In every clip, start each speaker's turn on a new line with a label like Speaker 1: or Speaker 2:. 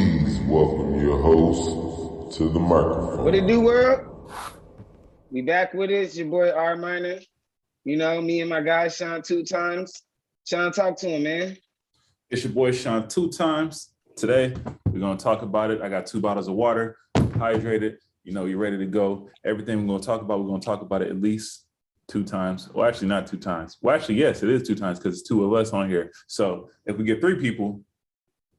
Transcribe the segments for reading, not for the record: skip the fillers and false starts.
Speaker 1: Please welcome your host to the microphone.
Speaker 2: What it do, world? We back with it. It's your boy R Minor. You know, me and my guy Sean 2 times. Sean, talk to him, man.
Speaker 3: It's your boy Sean 2 times. Today, we're going to talk about it. I got 2 bottles of water, hydrated. You know, you're ready to go. Everything we're going to talk about, we're going to talk about it at least 2 times. Well, actually, not 2 times. Well, actually, yes, it is 2 times because it's 2 of us on here. So if we get 3 people,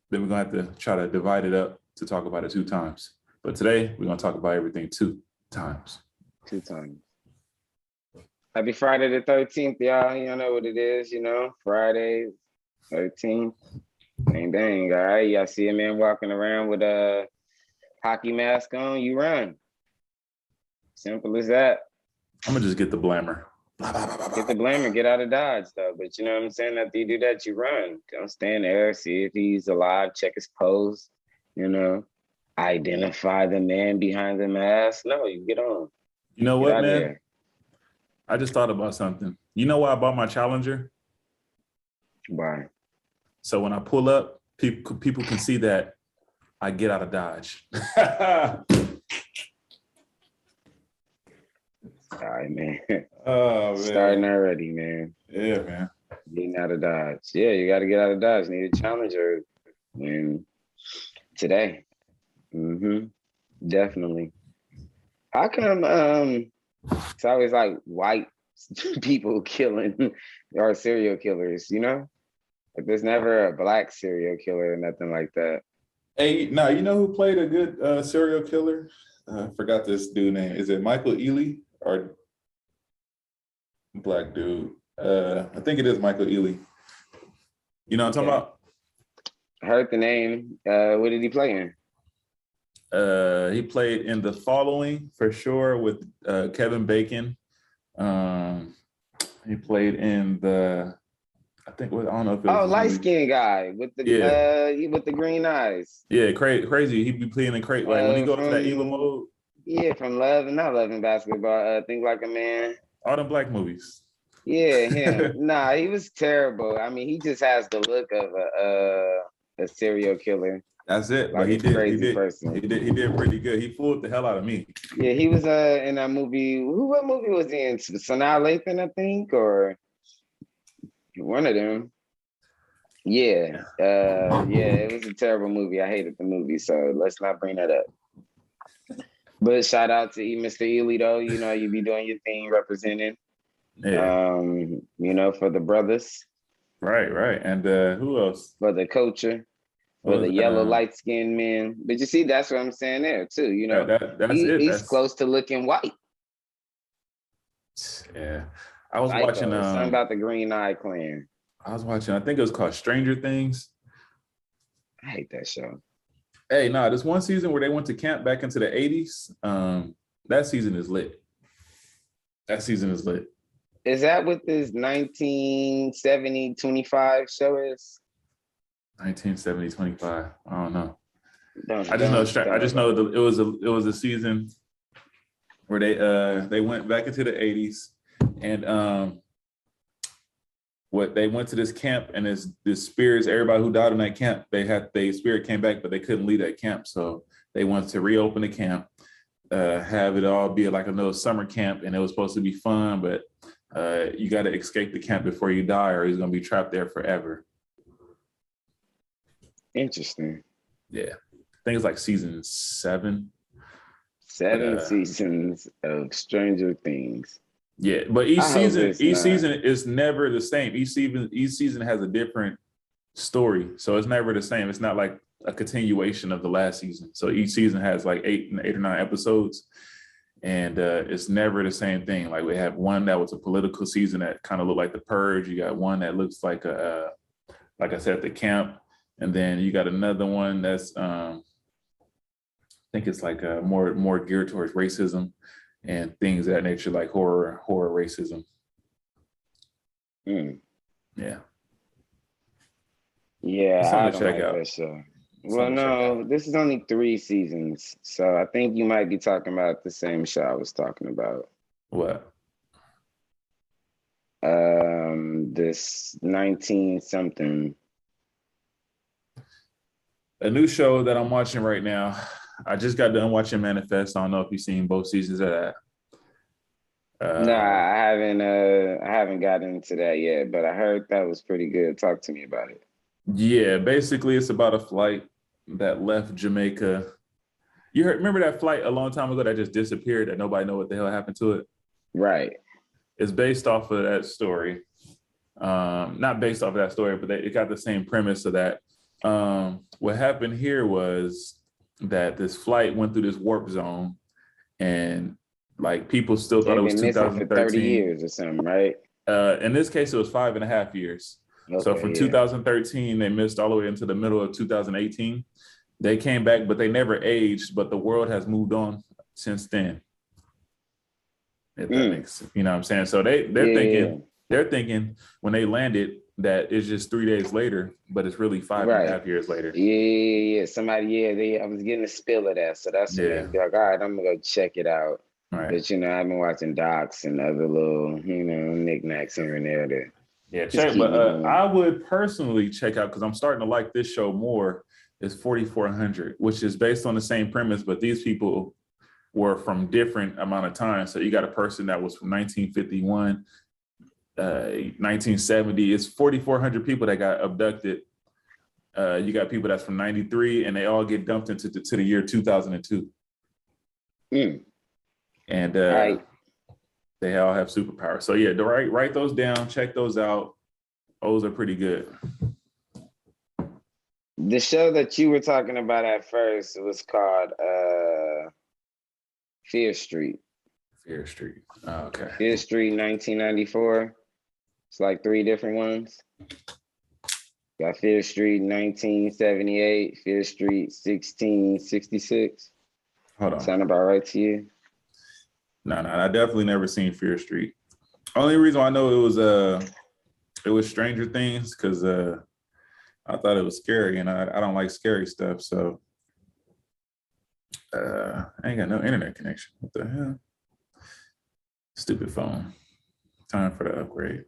Speaker 3: then we're going to have to try to divide it up to talk about it 2 times. But today, we're going to talk about everything 2 times.
Speaker 2: 2 times. Happy Friday the 13th, y'all. You know what it is, you know. Friday 13th. Bang, bang. All right. Y'all see a man walking around with a hockey mask on, you run. Simple as that.
Speaker 3: I'm going to just get the blammer.
Speaker 2: Get the blamer, get out of Dodge, though. But you know what I'm saying? After you do that, you run. Don't stand there, see if he's alive, check his pose, you know. Identify the man behind the mask. No, you get on.
Speaker 3: You know
Speaker 2: Get
Speaker 3: what,
Speaker 2: out
Speaker 3: man?
Speaker 2: there.
Speaker 3: I just thought about something. You know why I bought my Challenger?
Speaker 2: Why?
Speaker 3: So when I pull up, people can see that I get out of Dodge.
Speaker 2: All right, man.
Speaker 3: Oh, man.
Speaker 2: Starting already, man.
Speaker 3: Yeah, man.
Speaker 2: Getting out of Dodge. Yeah, you got to get out of Dodge. Need a Challenger. And today. Definitely. How come it's always like white people killing or serial killers, you know? Like there's never a black serial killer or nothing like that.
Speaker 3: Hey, now you know who played a good serial killer? I forgot this dude name. Is it Michael Ealy or black dude? I think it is Michael Ealy. You know what I'm talking about?
Speaker 2: I heard the name. What did he play in?
Speaker 3: He played in The Following for sure with Kevin Bacon. He played in I don't know if it was
Speaker 2: light skinned guy with the green eyes.
Speaker 3: Yeah, crazy. He'd be playing in like when he goes to that evil mode.
Speaker 2: Yeah, from Love and Not Loving Basketball. Think Like a Man.
Speaker 3: All them black movies.
Speaker 2: Yeah, him. Nah, he was terrible. I mean, he just has the look of a serial killer.
Speaker 3: That's it.
Speaker 2: Like
Speaker 3: but he did.
Speaker 2: Crazy person.
Speaker 3: He did pretty good. He fooled the hell out of me.
Speaker 2: Yeah, he was in that movie. What movie was he in? Sanaa Lathan, I think, or one of them. Yeah. It was a terrible movie. I hated the movie, so let's not bring that up. But shout out to Mr. Ely, though. You know, you be doing your thing representing.
Speaker 3: Yeah.
Speaker 2: You know, for the brothers.
Speaker 3: Right. And who else?
Speaker 2: For the culture. For the yellow light-skinned men. But you see, that's what I'm saying there, too. You know, he's close to looking white.
Speaker 3: Yeah. I was watching
Speaker 2: something about the Green Eye Clan.
Speaker 3: I was watching, I think it was called Stranger Things.
Speaker 2: I hate that show.
Speaker 3: Hey, this one season where they went to camp back into the 80s. That season is lit.
Speaker 2: Is that what this 1970-25 show is?
Speaker 3: 1970-25. I don't know. I just know it was a season where they went back into the 80s and they went to this camp and this spirits, everybody who died in that camp, their spirit came back, but they couldn't leave that camp. So they wanted to reopen the camp, have it all be like a little summer camp, and it was supposed to be fun, but you got to escape the camp before you die or he's going to be trapped there forever.
Speaker 2: Interesting.
Speaker 3: Yeah. I think it's like season 7.
Speaker 2: 7 seasons of Stranger Things.
Speaker 3: Yeah, but each season is never the same. Each season has a different story, so it's never the same. It's not like a continuation of the last season. So each season has like 8 or 9 episodes, and it's never the same thing. Like we have one that was a political season that kind of looked like The Purge. You got one that looks like like I said, the camp, and then you got another one that's I think it's like more geared towards racism and things of that nature, like horror racism.
Speaker 2: Yeah.
Speaker 3: Yeah,
Speaker 2: I don't like that show. Well, no, this is only 3 seasons, so I think you might be talking about the same show I was talking about.
Speaker 3: What?
Speaker 2: This 19 something.
Speaker 3: A new show that I'm watching right now. I just got done watching Manifest. I don't know if you've seen both seasons of that.
Speaker 2: Nah, I haven't gotten into that yet, but I heard that was pretty good. Talk to me about it.
Speaker 3: Yeah, basically it's about a flight that left Jamaica. Remember that flight a long time ago that just disappeared that nobody know what the hell happened to it?
Speaker 2: Right.
Speaker 3: It's based off of that story. Not based off of that story, but it got the same premise of that. What happened here was that this flight went through this warp zone, and like people still thought
Speaker 2: They've
Speaker 3: it was
Speaker 2: been missing for 30
Speaker 3: 2013.
Speaker 2: years or something, right?
Speaker 3: In this case, it was 5.5 years. So
Speaker 2: Okay,
Speaker 3: from
Speaker 2: yeah.
Speaker 3: 2013, they missed all the way into the middle of 2018. They came back, but they never aged. But the world has moved on since then. If that makes sense, you know what I'm saying? So they're thinking when they landed that it's just 3 days later, but it's really five and a
Speaker 2: Right.
Speaker 3: half years later.
Speaker 2: Yeah. I was getting a spill of that. So that's when
Speaker 3: Yeah.
Speaker 2: they be like, all right, I'm gonna go check it out.
Speaker 3: Right.
Speaker 2: But I've been watching docs and other little, knickknacks here and there to
Speaker 3: Yeah,
Speaker 2: keep me going.
Speaker 3: I would personally check out because I'm starting to like this show more. Is 4400, which is based on the same premise, but these people were from different amount of time. So you got a person that was from 1951, 1970. It's 4,400 people that got abducted. You got people that's from 93, and they all get dumped into the year 2002. And
Speaker 2: Right.
Speaker 3: they all have superpowers. So yeah, write those down, check those out. Those are pretty good.
Speaker 2: The show that you were talking about at first was called Fear Street.
Speaker 3: Fear Street. Oh, okay.
Speaker 2: Fear Street 1994. It's like 3 different ones. Got Fear Street 1978, Fear Street 1666.
Speaker 3: Hold on.
Speaker 2: Sound about right to you?
Speaker 3: No, I definitely never seen Fear Street. Only reason I know it was Stranger Things because I thought it was scary, and I don't like scary stuff. So I ain't got no internet connection. What the hell? Stupid phone. Time for the upgrade.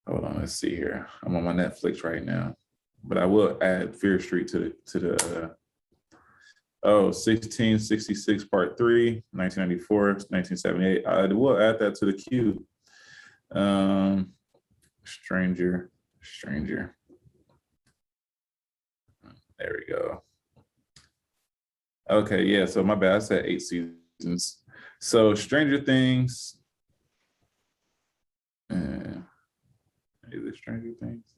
Speaker 3: Hold on, let's see here. I'm on my Netflix right now, but I will add Fear Street to the 1666 Part 3, 1994, 1978. I will add that to the queue. Stranger. There we go. Okay, yeah, so my bad. I said 8 seasons. So Stranger Things. Is it Stranger Things?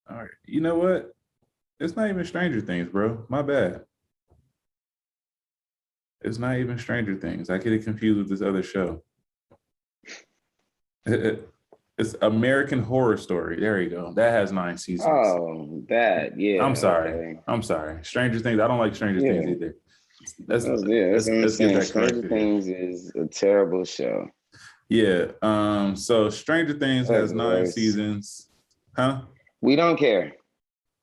Speaker 3: All right. You know what? It's not even Stranger Things, bro. My bad. It's not even Stranger Things. I get it confused with this other show. It's American Horror Story. There you go. That has 9 seasons.
Speaker 2: Oh, that, yeah.
Speaker 3: I'm sorry.
Speaker 2: Okay.
Speaker 3: I'm sorry. Stranger Things. I don't like Stranger Things either.
Speaker 2: That's what I'm saying. Stranger Things is a terrible show.
Speaker 3: Yeah. So Stranger Things has 9 seasons. Huh?
Speaker 2: We don't care.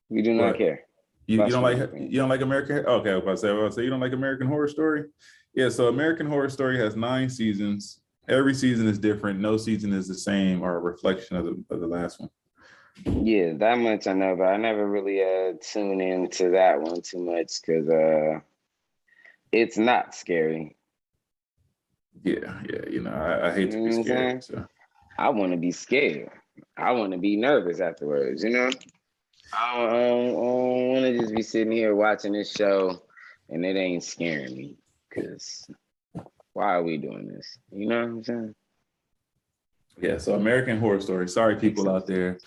Speaker 2: We do not care.
Speaker 3: You don't like American? Okay, I was about to say you don't like American Horror Story? Yeah, so American Horror Story has 9 seasons. Every season is different. No season is the same or a reflection of the last one.
Speaker 2: Yeah, that much I know, but I never really tune into that one too much because it's not scary.
Speaker 3: Yeah. I hate to be scared. So.
Speaker 2: I want to be scared. I want to be nervous afterwards, I don't want to just be sitting here watching this show and it ain't scaring me because why are we doing this? You know what I'm saying?
Speaker 3: Yeah, so American Horror Story. Sorry, people out there.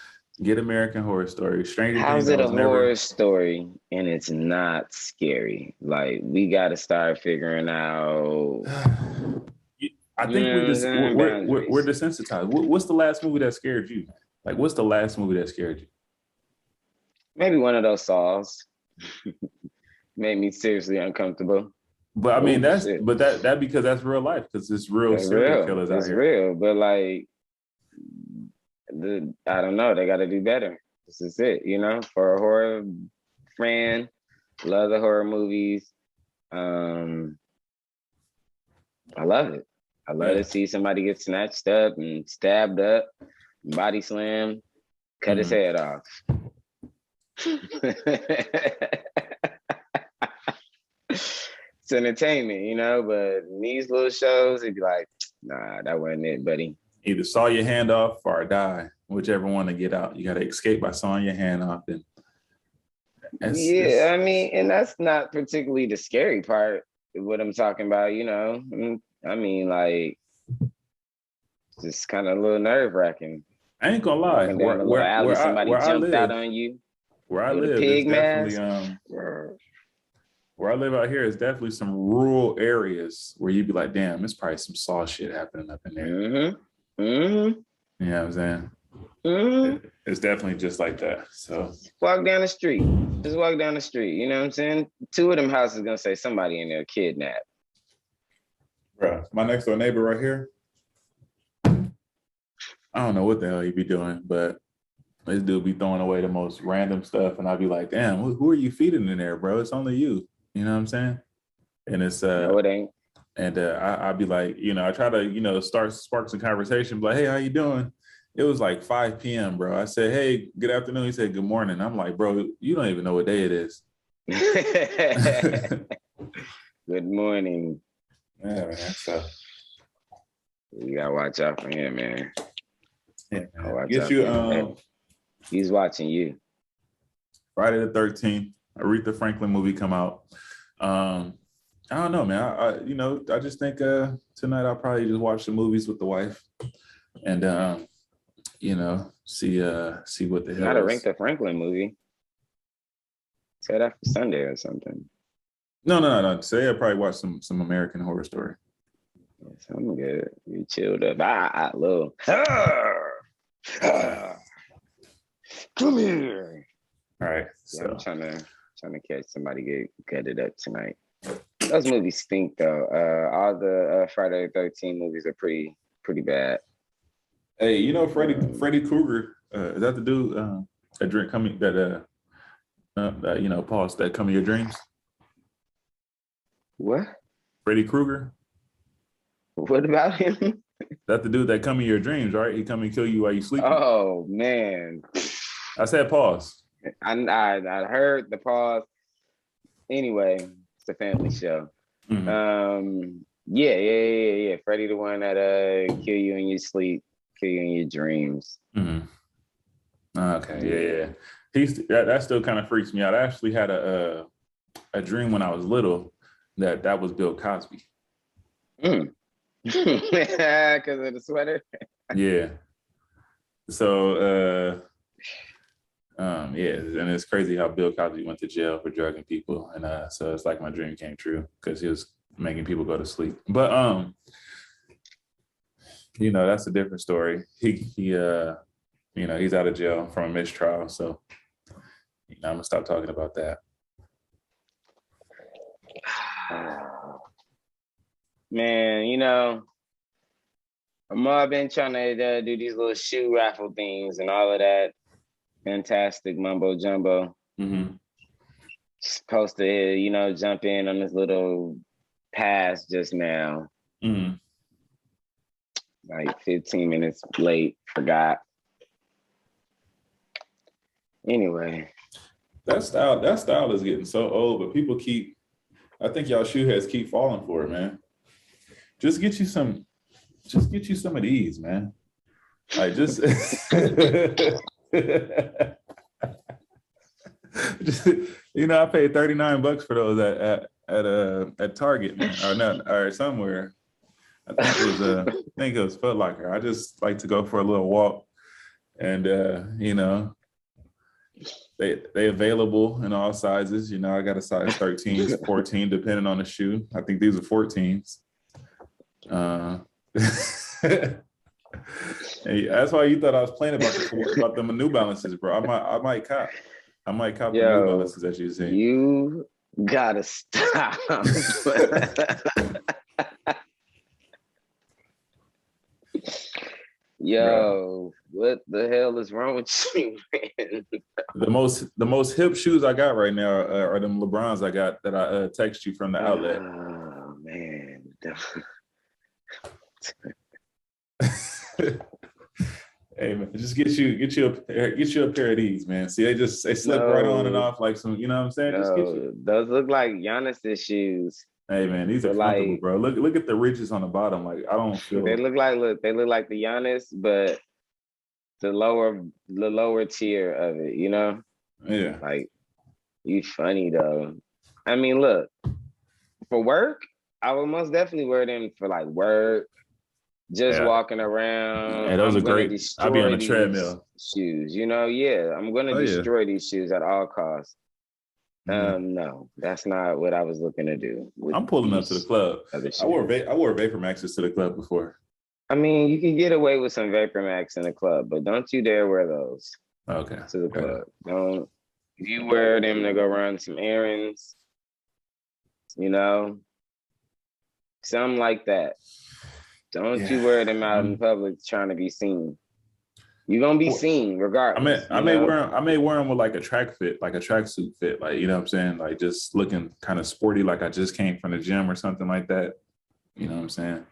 Speaker 3: Get American Horror Story. Stranger Things.
Speaker 2: How's it a horror story and it's not scary? Like, we got to start figuring out.
Speaker 3: I think we're desensitized. What's the last movie that scared you? Like, what's the last movie that scared you?
Speaker 2: Maybe one of those Saws made me seriously uncomfortable.
Speaker 3: But I mean, that because that's real life, because it's real serial killers out here. It's
Speaker 2: real, but like, I don't know. They got to do better. This is it, for a horror fan, love the horror movies. I love it. I love to see somebody get snatched up and stabbed up. body slam, cut his head off. It's entertainment, you know, but in these little shows, it'd be like, nah, that wasn't it, buddy.
Speaker 3: Either saw your hand off or die, whichever one to get out. You got to escape by sawing your hand off. And
Speaker 2: I mean, and that's not particularly the scary part of what I'm talking about, you know. I mean, like, just kind of a little nerve wracking.
Speaker 3: I ain't gonna lie.
Speaker 2: Somebody jumped out on you.
Speaker 3: Where I live,
Speaker 2: pig
Speaker 3: definitely where I live out here is definitely some rural areas where you'd be like, damn, there's probably some saw shit happening up in there.
Speaker 2: Mm-hmm.
Speaker 3: You know what I'm saying?
Speaker 2: Mm-hmm.
Speaker 3: It's definitely just like that. So
Speaker 2: walk down the street. Just walk down the street. You know what I'm saying? 2 of them houses gonna say somebody in there kidnapped.
Speaker 3: Bro, my next door neighbor right here, I don't know what the hell he be doing, but this dude be throwing away the most random stuff, and I'd be like, damn, who are you feeding in there, bro? It's only you. You know what I'm saying? And it's
Speaker 2: no, it ain't.
Speaker 3: And I'd be like, you know, I try to, you know, spark some conversation, like, hey, how you doing? It was like 5 p.m., bro. I said, hey, good afternoon. He said, good morning. I'm like, bro, you don't even know what day it is.
Speaker 2: Good morning.
Speaker 3: Yeah, man. So
Speaker 2: you gotta watch out for him, man.
Speaker 3: Yeah, man. Get you
Speaker 2: he's watching you.
Speaker 3: Friday the 13th, Aretha Franklin movie come out. I don't know, man. You know, I just think tonight I'll probably just watch the movies with the wife, and you know, see what the hell.
Speaker 2: Not a Aretha Franklin movie. Say that for Sunday or something.
Speaker 3: No. Today I'll probably watch some American Horror Story.
Speaker 2: Yes, I'm good. You chilled up. I love. Come here.
Speaker 3: All right.
Speaker 2: So I'm trying to catch somebody get gutted up tonight. Those movies stink though. All the Friday the 13th movies are pretty bad.
Speaker 3: Hey, you know Freddy Krueger? Is that the dude that you know, pause, that come in your dreams?
Speaker 2: What?
Speaker 3: Freddy Krueger?
Speaker 2: What about him?
Speaker 3: That's the dude that come in your dreams, right? He come and kill you while you sleeping.
Speaker 2: Oh man.
Speaker 3: I said pause.
Speaker 2: I heard the pause. Anyway, it's a family show. Mm-hmm. Yeah. Freddy, the one that kill you in your sleep, kill you in your dreams.
Speaker 3: Mm-hmm. Okay, yeah. That still kind of freaks me out. I actually had a dream when I was little that was Bill Cosby.
Speaker 2: Because of the sweater.
Speaker 3: Yeah. So yeah, and it's crazy how Bill Cosby went to jail for drugging people, and so it's like my dream came true because he was making people go to sleep. But you know, that's a different story. He you know, he's out of jail from a mistrial, so you know, I'm gonna stop talking about that.
Speaker 2: Man, you know, I've been trying to do these little shoe raffle things and all of that fantastic mumbo jumbo.
Speaker 3: Mm-hmm.
Speaker 2: Supposed to, you know, jump in on this little pass just now.
Speaker 3: Mm-hmm.
Speaker 2: Like 15 minutes late, forgot. Anyway.
Speaker 3: That style is getting so old, but people I think y'all shoe heads keep falling for it, man. Just get you some of these, man. Like just, you know, I paid $39 for those at Target, man, or not, or somewhere. I think it was Foot Locker. I just like to go for a little walk, and you know, they available in all sizes. You know, I got a size 13, 14, depending on the shoe. I think these are 14s. Hey, that's why you thought I was playing about them New Balances, bro. I might cop the New Balances that you see.
Speaker 2: You gotta stop. Yo, what the hell is wrong with you, man?
Speaker 3: The most hip shoes I got right now are them LeBrons I got that I text you from the outlet.
Speaker 2: Oh man.
Speaker 3: Hey man, just get you a pair of these, man. See, they slip right on and off like some, you know what I'm saying? Just get you.
Speaker 2: Those look like Giannis's shoes.
Speaker 3: Hey man, these are comfortable, like, bro. Look at the ridges on the bottom. Like I don't feel.
Speaker 2: They look like the Giannis, but the lower tier of it. You know?
Speaker 3: Yeah.
Speaker 2: Like you funny though. I mean, look, for work, I would most definitely wear them for like work. Just walking around.
Speaker 3: Yeah, those are great. I'll be on the treadmill.
Speaker 2: Shoes, you know, I'm gonna destroy these shoes at all costs. No, that's not what I was looking to do.
Speaker 3: I'm pulling up to the club. I wore Vapor Maxes to the club before.
Speaker 2: I mean, you can get away with some Vapor Max in the club, but don't you dare wear those.
Speaker 3: Okay.
Speaker 2: To the club. Don't. If you wear them to go run some errands, you know, something like that. Don't you wear them out in public trying to be seen. You're gonna be seen regardless.
Speaker 3: I may wear them with like a tracksuit fit, like, you know what I'm saying? Like just looking kind of sporty, like I just came from the gym or something like that. You know what I'm saying?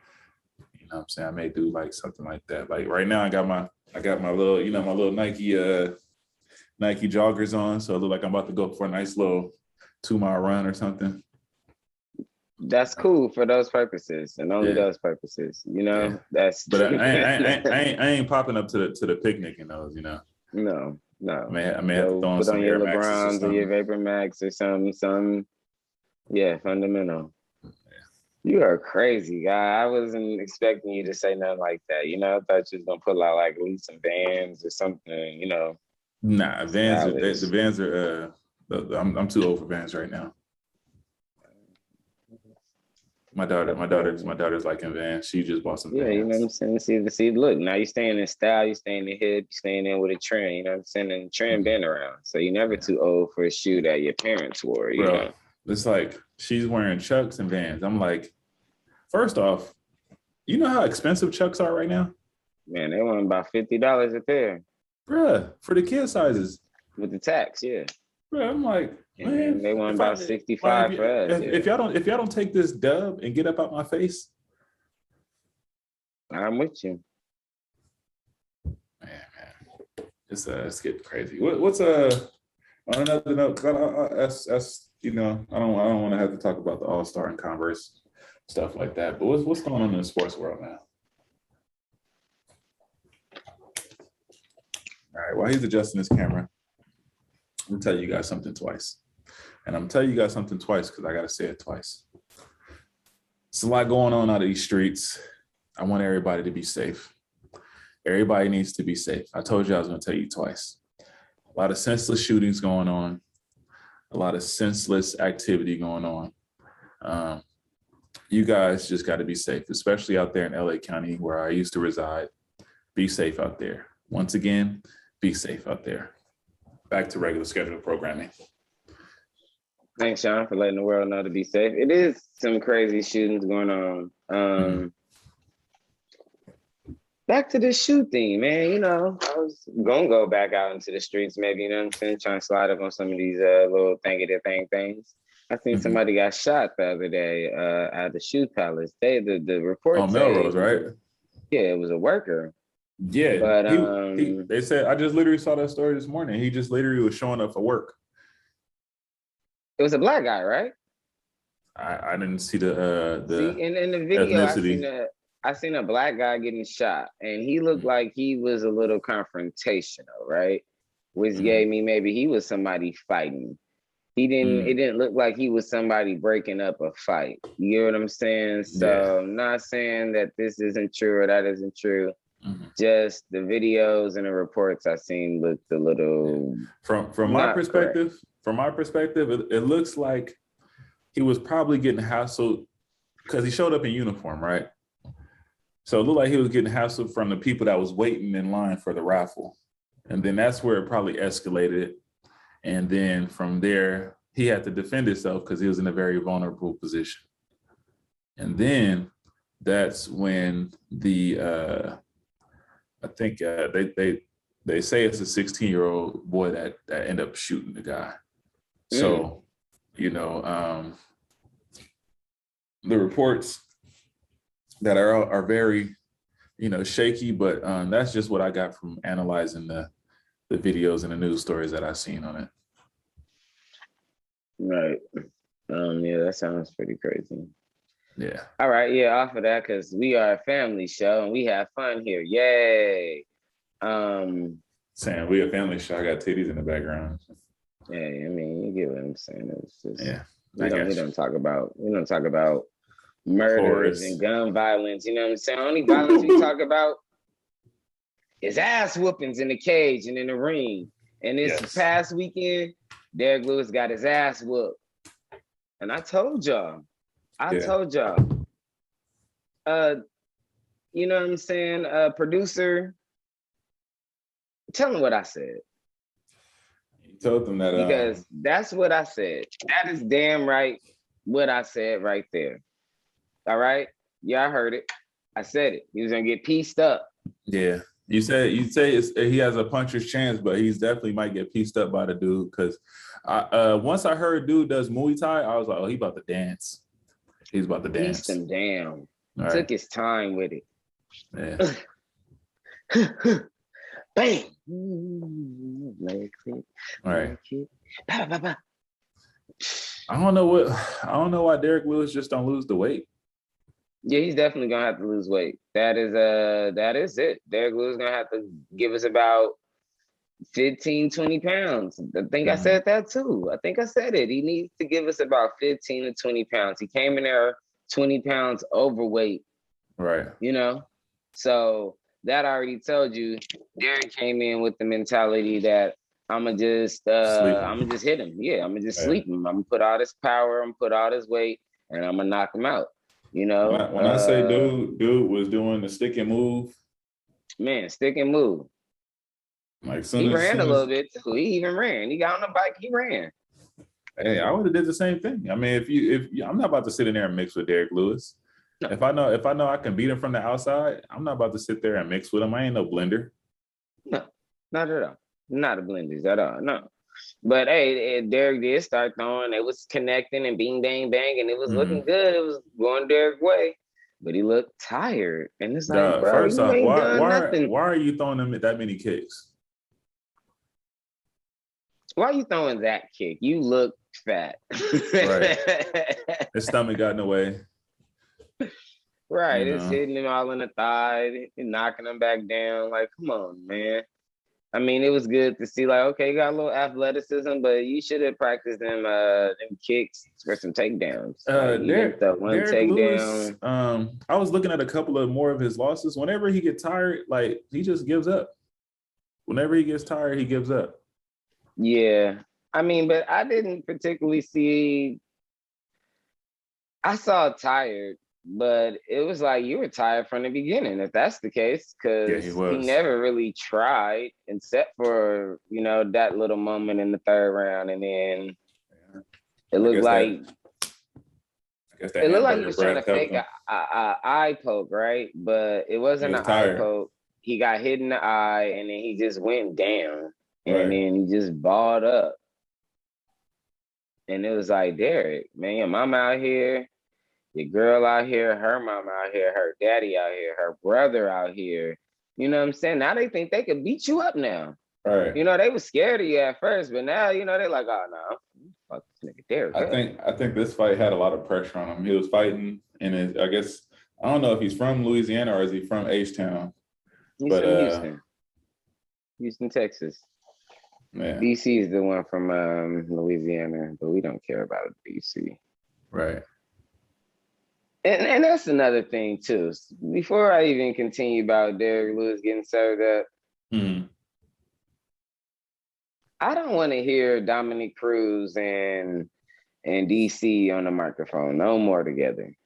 Speaker 3: I may do like something like that. Like right now I got my little, my little Nike joggers on. So I look like I'm about to go for a nice little 2-mile run or something.
Speaker 2: That's cool for those purposes and only those purposes, That's.
Speaker 3: But I ain't popping up to the picnic in those,
Speaker 2: No.
Speaker 3: I may have to throw on some
Speaker 2: your
Speaker 3: Air Maxes
Speaker 2: LeBrons or your Vapor Max or some. Yeah, fundamental. Yeah. You are a crazy guy. I wasn't expecting you to say nothing like that. I thought you was gonna put out like at least some Vans or something.
Speaker 3: Nah, Vans. The Vans are. I'm too old for Vans right now. My daughter's like in Vans. She just bought some Vans.
Speaker 2: Yeah, you know what I'm saying? See, look, now you're staying in style, you're staying in hip, you're staying in with a trend, you know what I'm saying? And the trend been around. So you're never too old for a shoe that your parents wore, you know?
Speaker 3: It's like she's wearing Chucks and Vans. I'm like, first off, you know how expensive Chucks are right now?
Speaker 2: Man, they want about $50 a pair.
Speaker 3: Bruh, for the kid sizes.
Speaker 2: With the tax, yeah.
Speaker 3: Bruh, I'm like, man,
Speaker 2: they want about 65 for us.
Speaker 3: If y'all don't take this dub and get up out my face,
Speaker 2: I'm with you.
Speaker 3: Man, it's getting crazy. What's on another note? That's I don't want to have to talk about the All-Star and Converse stuff like that. But what's going on in the sports world now? All right, while he's adjusting his camera, I'm gonna tell you guys something twice. And I'm telling you guys something twice because I gotta say it twice. There's a lot going on out of these streets. I want everybody to be safe. Everybody needs to be safe. I told you I was gonna tell you twice. A lot of senseless shootings going on, a lot of senseless activity going on. You guys just gotta be safe, especially out there in LA County where I used to reside. Be safe out there. Once again, be safe out there. Back to regular scheduled programming.
Speaker 2: Thanks, Sean, for letting the world know to be safe. It is some crazy shootings going on. Back to the shoe thing, man. I was gonna go back out into the streets, maybe, trying to slide up on some of these little things. I seen somebody got shot the other day at the Shoe Palace. The report
Speaker 3: on Melrose, right?
Speaker 2: Yeah, it was a worker.
Speaker 3: Yeah, but they said, I just literally saw that story this morning. He just literally was showing up for work.
Speaker 2: It was a black guy, right?
Speaker 3: I didn't see the
Speaker 2: in the video.
Speaker 3: Ethnicity.
Speaker 2: I seen a black guy getting shot, and he looked like he was a little confrontational, right? Which gave me maybe he was somebody fighting. He didn't. It didn't look like he was somebody breaking up a fight. You know what I'm saying? So I'm not saying that this isn't true or that isn't true. Just the videos and the reports I seen looked a little
Speaker 3: from my perspective. Correct. From my perspective, it looks like he was probably getting hassled because he showed up in uniform, right? So it looked like he was getting hassled from the people that was waiting in line for the raffle, and then that's where it probably escalated. And then from there, he had to defend himself because he was in a very vulnerable position. And then that's when I think they say it's a 16-year-old boy that ended up shooting the guy. So, the reports that are very, shaky, but that's just what I got from analyzing the videos and the news stories that I've seen on it.
Speaker 2: Right. Yeah, that sounds pretty crazy.
Speaker 3: Yeah.
Speaker 2: All right, yeah, off of that, because we are a family show and we have fun here. Yay.
Speaker 3: Saying we a family show. I got titties in the background.
Speaker 2: Yeah, I mean, you get what I'm saying. It's just
Speaker 3: we
Speaker 2: don't talk about murders
Speaker 3: Horrors.
Speaker 2: and gun violence. You know what I'm saying? Only violence we talk about is ass whoopings in the cage and in the ring. And this past weekend, Derek Lewis got his ass whooped. And I told y'all. You know what I'm saying? Producer, tell them what I said.
Speaker 3: You told them that
Speaker 2: because that's what I said. That is damn right what I said right there. All right, yeah, I heard it. I said it. He was gonna get pieced up.
Speaker 3: Yeah, you say he has a puncher's chance, but he's definitely might get pieced up by the dude. Because once I heard dude does Muay Thai, I was like, oh, he about to dance. He's about to dance.
Speaker 2: Pieced him down.
Speaker 3: All
Speaker 2: Took his time with it.
Speaker 3: Yeah.
Speaker 2: Bang.
Speaker 3: All right. I don't know why Derek Lewis just don't lose the weight.
Speaker 2: Yeah, he's definitely gonna have to lose weight. That is it. Derek Lewis is gonna have to give us about 15, 20 pounds. I think I said that too. I think I said it. He needs to give us about 15 to 20 pounds. He came in there 20 pounds overweight.
Speaker 3: Right.
Speaker 2: So that already told you Derek came in with the mentality that I'ma just hit him. Yeah, I'ma just sleep him. I'm gonna put all this power, I'm gonna put all this weight, and I'm gonna knock him out. When
Speaker 3: I say dude was doing the stick and move.
Speaker 2: Man, stick and move.
Speaker 3: Like
Speaker 2: he ran a little bit too. He even ran. He got on the bike. He ran.
Speaker 3: Hey, I would have did the same thing. I mean, if I'm not about to sit in there and mix with Derek Lewis. No. If I know I can beat him from the outside, I'm not about to sit there and mix with him. I ain't no blender.
Speaker 2: No, not at all. Not a blenders at all. No. But hey, Derek did start throwing. It was connecting and bing, bang, bang, and it was looking good. It was going Derek's way. But he looked tired. And it's like, bro,
Speaker 3: first
Speaker 2: you
Speaker 3: off,
Speaker 2: ain't done nothing.
Speaker 3: Why are you throwing him that many kicks?
Speaker 2: Why are you throwing that kick? You look fat.
Speaker 3: Right. His stomach got in the way.
Speaker 2: Right. It's hitting him all in the thigh and knocking him back down. Like, come on, man. I mean, it was good to see, like, okay, you got a little athleticism, but you should have practiced them kicks for some takedowns.
Speaker 3: Derek Lewis, I was looking at a couple of more of his losses. Whenever he gets tired, like, he just gives up. Whenever he gets tired, he gives up.
Speaker 2: Yeah. I mean, but I didn't particularly see. I saw tired, but it was like you were tired from the beginning, if that's the case, because he never really tried, except for, that little moment in the third round. And then it looked like he was trying to fake an eye poke, right? But it wasn't an eye poke. He got hit in the eye, and then he just went down, and then he just balled up. And it was like, Derek, man, your mom out here, your girl out here, her mom out here, her daddy out here, her brother out here. You know what I'm saying? Now they think they could beat you up now.
Speaker 3: Right.
Speaker 2: They were scared of you at first, but now, they're like, oh, no, fuck this nigga Derek.
Speaker 3: I think this fight had a lot of pressure on him. He was fighting, and I guess, I don't know if he's from Louisiana or is he from H-Town.
Speaker 2: He's from Houston, Texas.
Speaker 3: Yeah.
Speaker 2: DC is the one from Louisiana, but we don't care about DC.
Speaker 3: Right.
Speaker 2: And that's another thing too. Before I even continue about Derek Lewis getting served up, I don't want to hear Dominick Cruz and DC on the microphone no more together.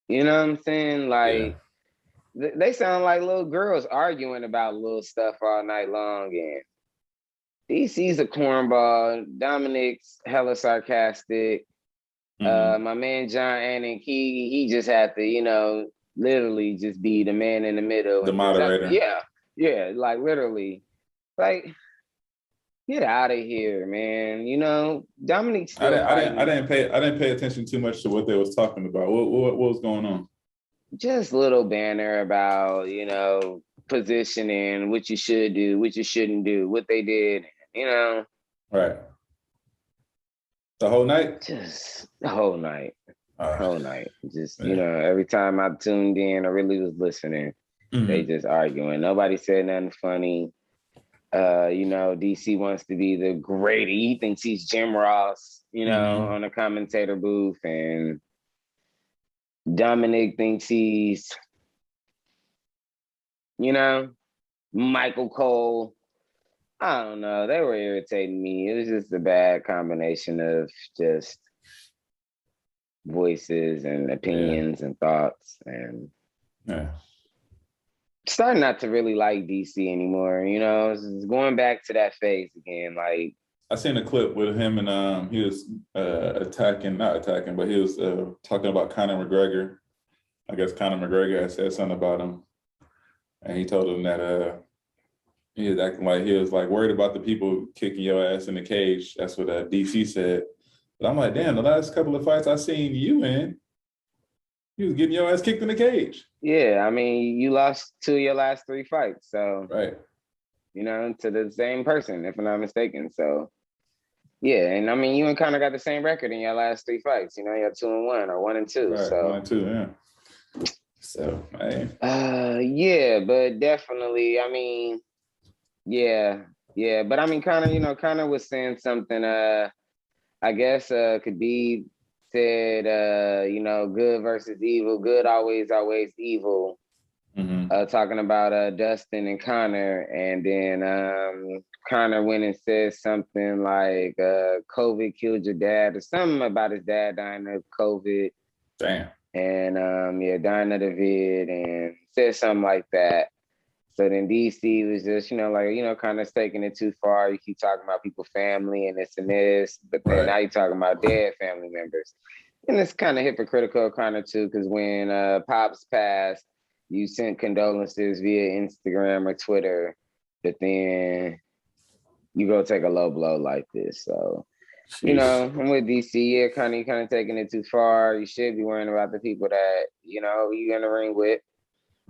Speaker 2: You know what I'm saying? Like, they sound like little girls arguing about little stuff all night long, and DC's a cornball. Dominick's hella sarcastic. My man John Anik, he just had to, literally just be the man in the middle.
Speaker 3: The moderator.
Speaker 2: Yeah, like literally. Like, get out of here, man. Dominick still
Speaker 3: I didn't pay attention too much to what they was talking about. What was going on?
Speaker 2: just little banner about, positioning, what you should do, what you shouldn't do, what they did,
Speaker 3: Right. The whole night?
Speaker 2: just the whole night. Whole night. Just,
Speaker 3: yeah.
Speaker 2: every time I tuned in, I really was listening. They just arguing. Nobody said nothing funny. DC wants to be the great. He thinks he's Jim Ross, on a commentator booth, and Dominic thinks he's, Michael Cole. I don't know. They were irritating me. It was just a bad combination of just voices and opinions and thoughts, and starting not to really like DC anymore. It's going back to that phase again. Like,
Speaker 3: I seen a clip with him and he was not attacking, but he was talking about Conor McGregor. I guess Conor McGregor had said something about him, and he told him that he was acting like he was like worried about the people kicking your ass in the cage. That's what DC said. But I'm like, damn, the last couple of fights I seen you in, you was getting your ass kicked in the cage.
Speaker 2: Yeah, I mean, you lost 2 of your last 3 fights, so
Speaker 3: right.
Speaker 2: To the same person, if I'm not mistaken. So yeah, and I mean, you and Conor got the same record in your last 3 fights. You're 2-1 or 1-2.
Speaker 3: Right,
Speaker 2: so
Speaker 3: 1-2, yeah. So, man.
Speaker 2: Yeah, but definitely, I mean, yeah. But I mean, Conor was saying something, I guess, could be said, good versus evil, good always evil. Talking about Dustin and Conor, and then Conor went and said something like COVID killed your dad, or something about his dad dying of COVID.
Speaker 3: Damn.
Speaker 2: And dying of the vid, and said something like that. So then DC was just, kind of taking it too far. You keep talking about people's family and this and this, but then now you're talking about dead family members. And it's kind of hypocritical kind of too, because when Pops passed, you sent condolences via Instagram or Twitter, but then you go take a low blow like this. So, I'm with DC. Yeah, kind of taking it too far. You should be worrying about the people that, you're in the ring with.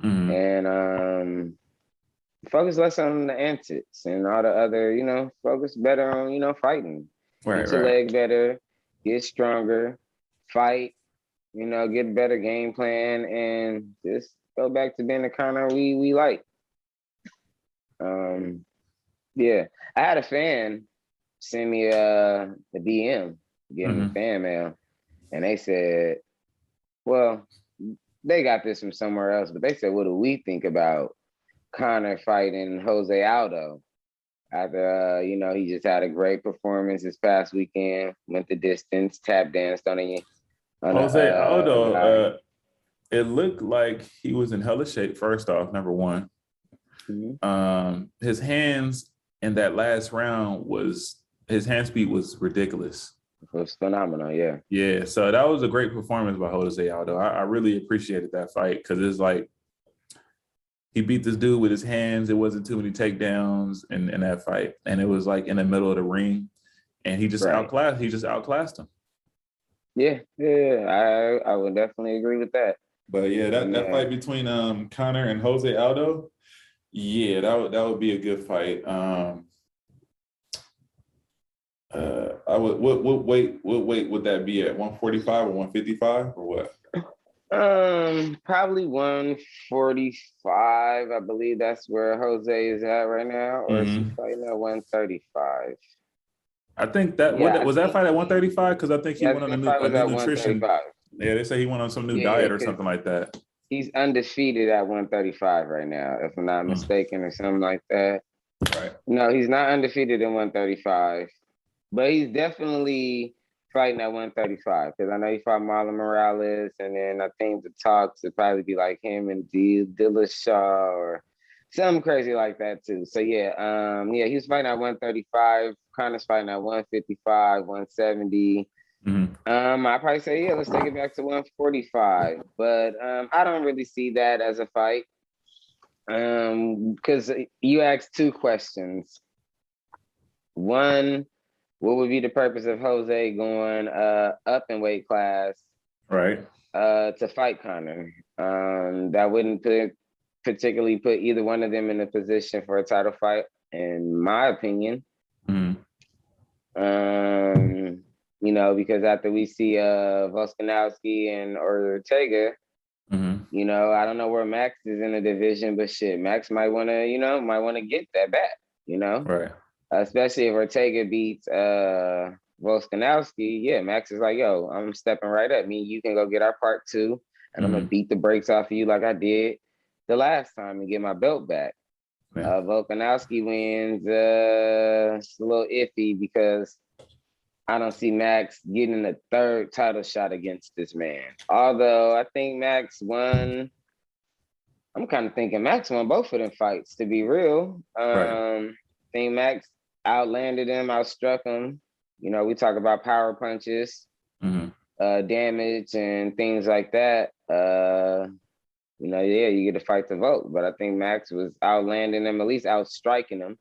Speaker 2: And focus less on the antics and all the other, focus better on, fighting. Get your leg better, get stronger, fight, get a better game plan, and just go back to being the Conor we like. Yeah, I had a fan send me a DM, getting me fan mail, and they said, well, they got this from somewhere else, but they said, what do we think about Conor fighting Jose Aldo after, he just had a great performance this past weekend, went the distance, tap danced on it.
Speaker 3: Jose Aldo, it looked like he was in hella shape, first off, number one. His hands in that last round his hand speed was ridiculous.
Speaker 2: It was phenomenal, yeah.
Speaker 3: Yeah, so that was a great performance by Jose Aldo. I really appreciated that fight, because it's like he beat this dude with his hands. It wasn't too many takedowns in that fight, and it was like in the middle of the ring, and he just outclassed him. Yeah,
Speaker 2: I would definitely agree with that.
Speaker 3: But yeah, that fight between Conor and Jose Aldo, yeah, that would be a good fight. I would what weight would that be at? 145 or 155 or what?
Speaker 2: Probably 145. I believe that's where Jose is at right now, or is he fighting at 135?
Speaker 3: I think that was that fight at 135, because I think he went on a new nutrition. Yeah, they say he went on some new diet or something like that.
Speaker 2: He's undefeated at 135 right now, if I'm not mistaken, or something like that.
Speaker 3: Right.
Speaker 2: No, he's not undefeated in 135, but he's definitely fighting at 135, because I know he fought Marlon Morales, and then I think the talks would probably be like him and Dillashaw or something crazy like that too. So yeah, he was fighting at 135. Conor's fighting at 155, 170. I probably say, let's take it back to 145. But I don't really see that as a fight. Because you asked 2 questions. One, what would be the purpose of Jose going up in weight class?
Speaker 3: Right.
Speaker 2: To fight Conor? That wouldn't particularly put either one of them in a position for a title fight, in my opinion. You know, because after we see Volkanovski and Ortega, you know, I don't know where Max is in the division, but shit, Max might want to get that back, you know?
Speaker 3: Right.
Speaker 2: Especially if Ortega beats Volkanovski. Yeah, Max is like, yo, I'm stepping right up. Me and you can go get our part 2, and I'm going to beat the brakes off of you like I did the last time and get my belt back. Volkanovski wins. It's a little iffy because I don't see Max getting a third title shot against this man. Although I think Max won. I'm kind of thinking Max won both of them fights, to be real. I think Max outlanded him, outstruck him. You know, we talk about power punches, damage, and things like that. You know, yeah, you get to fight the vote, but I think Max was outlanding him, at least outstriking him.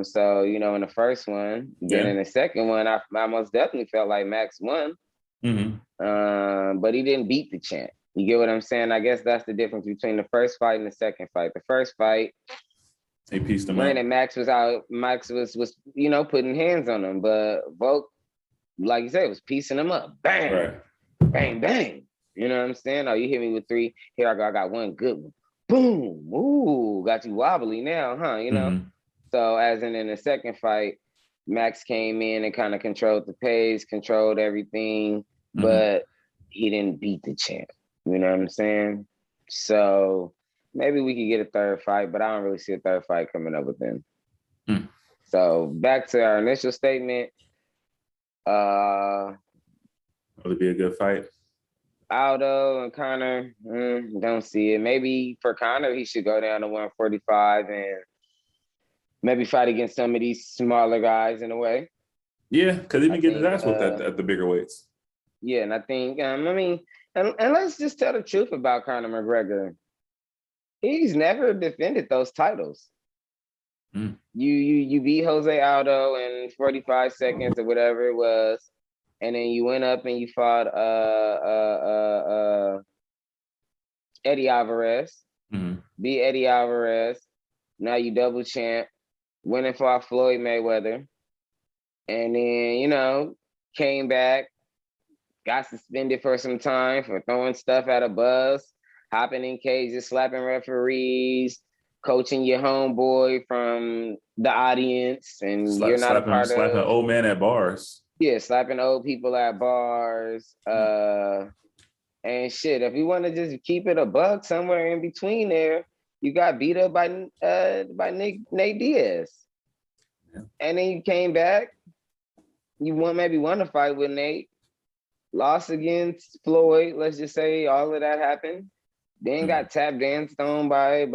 Speaker 2: So, you know, in the first one, then in the second one, I most definitely felt like Max won. But he didn't beat the champ. You get what I'm saying? I guess that's the difference between the first fight and the second fight. The first fight,
Speaker 3: he pieced him
Speaker 2: up. Max was out. Max was you know, putting hands on him, but Volk, like you said, was piecing him up. Bang, bang, bang. You know what I'm saying? Oh, you hit me with 3. Here I go. I got one good one. Boom. Ooh, got you wobbly now, huh? You know? So as in the second fight, Max came in and kind of controlled the pace, controlled everything, but he didn't beat the champ. You know what I'm saying? So maybe we could get a third fight, but I don't really see a third fight coming up with them. So back to our initial statement.
Speaker 3: Will it be a good fight?
Speaker 2: Aldo and Conor, don't see it. Maybe for Conor, he should go down to 145 and maybe fight against some of these smaller guys in a way.
Speaker 3: Yeah, because he been getting his ass whooped at the bigger weights.
Speaker 2: Yeah, and I think, I mean, and let's just tell the truth about Conor McGregor. He's never defended those titles. You beat Jose Aldo in 45 seconds or whatever it was, and then you went up and you fought Eddie Alvarez, beat Eddie Alvarez. Now you double champ, went and fought Floyd Mayweather, and then, you know, came back, got suspended for some time for throwing stuff at a bus, hopping in cages, slapping referees, coaching your homeboy from the audience, and you're not a part of
Speaker 3: slapping old man at bars.
Speaker 2: Yeah, slapping old people at bars. And shit, if you want to just keep it a buck somewhere in between there, you got beat up by Nate Diaz. And then you came back, you maybe won a fight with Nate, lost against Floyd, let's just say all of that happened. Then got tap danced on by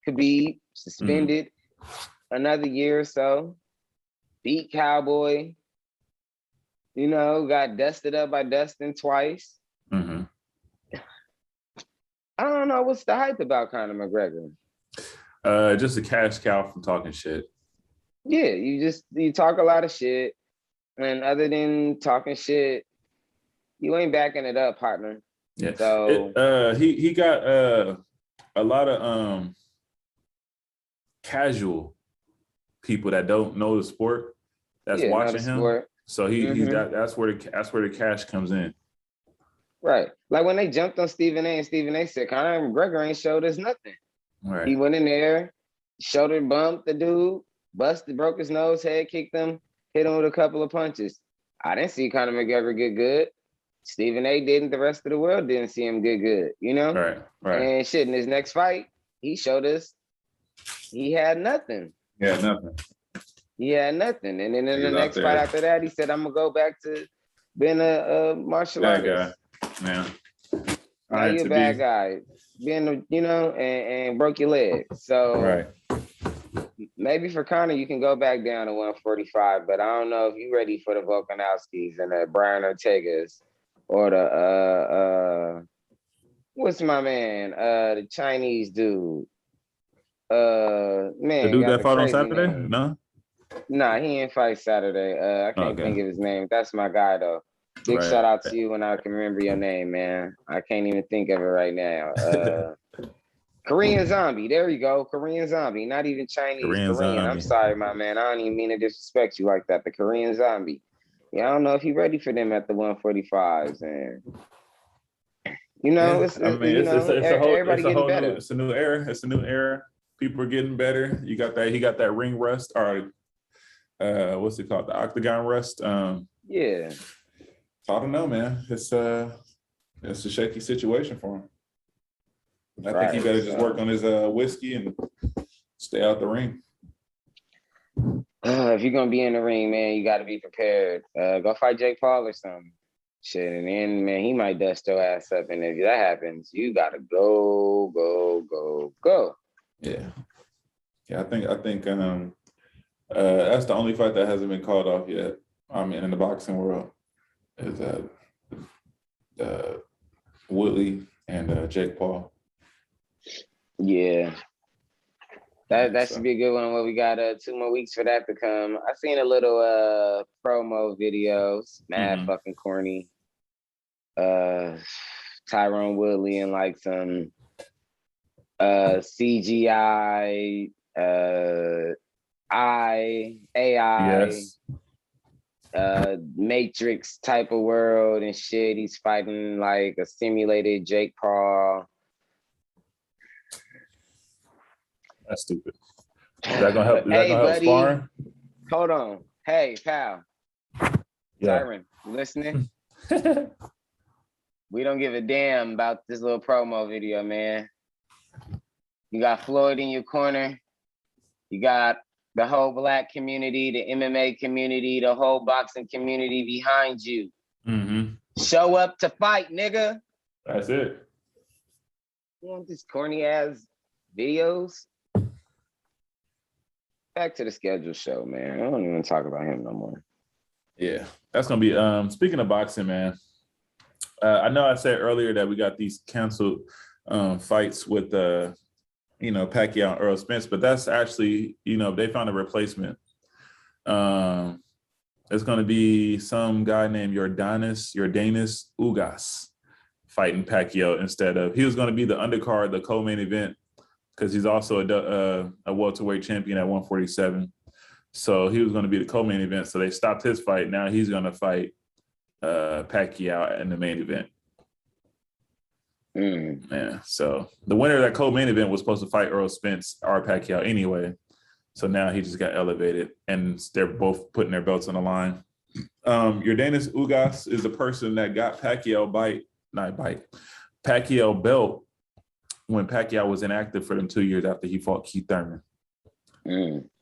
Speaker 2: Khabib, suspended another year or so, beat Cowboy, you know, got dusted up by Dustin twice. I don't know what's the hype about Conor McGregor.
Speaker 3: Just a cash cow from talking shit.
Speaker 2: Yeah, you talk a lot of shit, and other than talking shit, you ain't backing it up, partner.
Speaker 3: Yeah.
Speaker 2: So
Speaker 3: he got a lot of casual people that don't know the sport that's watching him.
Speaker 2: Sport.
Speaker 3: So he's got that's where the cash comes in.
Speaker 2: Right. Like when they jumped on Stephen A. and Stephen A. said, Conor McGregor ain't showed us nothing.
Speaker 3: Right.
Speaker 2: He went in there, shoulder bumped the dude, broke his nose, head kicked him, hit him with a couple of punches. I didn't see Conor McGregor get good. Stephen A. didn't. The rest of the world didn't see him get good, you know?
Speaker 3: Right.
Speaker 2: And shit, in his next fight, he showed us he had nothing.
Speaker 3: Yeah, nothing.
Speaker 2: He had nothing. And then in the next fight after that, he said, I'm going to go back to being a martial artist.
Speaker 3: Yeah.
Speaker 2: Now you're a bad guy. Being, you know, and broke your leg. So maybe for Conor, you can go back down to 145, but I don't know if you're ready for the Volkanovskis and the Brian Ortegas or the what's my man? The Chinese dude. Man,
Speaker 3: the dude that fought on Saturday?
Speaker 2: Name. Nah, he ain't fight Saturday. I can't think of his name. That's my guy though. Big shout out to you when I can remember your name, man. I can't even think of it right now. Korean Zombie. There you go. Korean Zombie. Not even Chinese. Korean. I'm sorry, my man. I don't even mean to disrespect you like that. The Korean Zombie. Yeah, I don't know if you're ready for them at the 145s. And you know, everybody getting better.
Speaker 3: It's a new era. It's a new era. People are getting better. You got that. He got that ring rust, or what's it called? The octagon rust.
Speaker 2: Yeah.
Speaker 3: I don't know, man. It's a shaky situation for him. I think he better just work on his whiskey and stay out the ring.
Speaker 2: If you're gonna be in the ring, man, you got to be prepared. Go fight Jake Paul or something. Shit, and then man, he might dust your ass up, and if that happens, you gotta go.
Speaker 3: Yeah. I think that's the only fight that hasn't been called off yet. I mean, in the boxing world, is Woodley and Jake Paul.
Speaker 2: Yeah. That should be a good one. Well, we got 2 more weeks for that to come. I seen a little promo videos, mad fucking corny. Tyrone Woodley and like some CGI AI
Speaker 3: Yes.
Speaker 2: Matrix type of world and shit. He's fighting like a simulated Jake Paul.
Speaker 3: That's stupid. Is that gonna help? Is that gonna help sparring?
Speaker 2: Hold on. Hey, pal.
Speaker 3: Yeah.
Speaker 2: Tyron, you listening? We don't give a damn about this little promo video, man. You got Floyd in your corner. You got the whole Black community, the MMA community, the whole boxing community behind you. Show up to fight, nigga.
Speaker 3: That's it.
Speaker 2: You want these corny ass videos? Back to the scheduled show, man. I don't even talk about him no more.
Speaker 3: Yeah, that's gonna be. Speaking of boxing, man, I know I said earlier that we got these canceled fights with Pacquiao and Earl Spence, but that's actually, they found a replacement. It's going to be some guy named Jordanis Ugas fighting Pacquiao instead of. He was going to be the undercard, the co-main event, because he's also a welterweight champion at 147. So he was going to be the co-main event. So they stopped his fight. Now he's going to fight Pacquiao in the main event. Yeah. So the winner of that co-main event was supposed to fight Earl Spence or Pacquiao anyway. So now he just got elevated, and they're both putting their belts on the line. Jordanis Ugas is the person that got Pacquiao belt when Pacquiao was inactive for them 2 years after he fought Keith Thurman.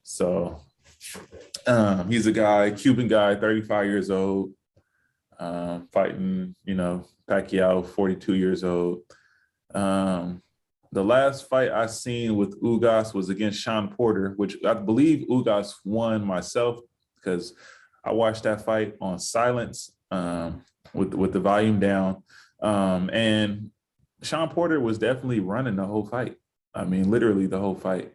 Speaker 3: So he's a guy, Cuban guy, 35 years old, fighting, Pacquiao, 42 years old. The last fight I seen with Ugas was against Sean Porter, which I believe Ugas won myself because I watched that fight on silence with the volume down. And Sean Porter was definitely running the whole fight. I mean, literally the whole fight.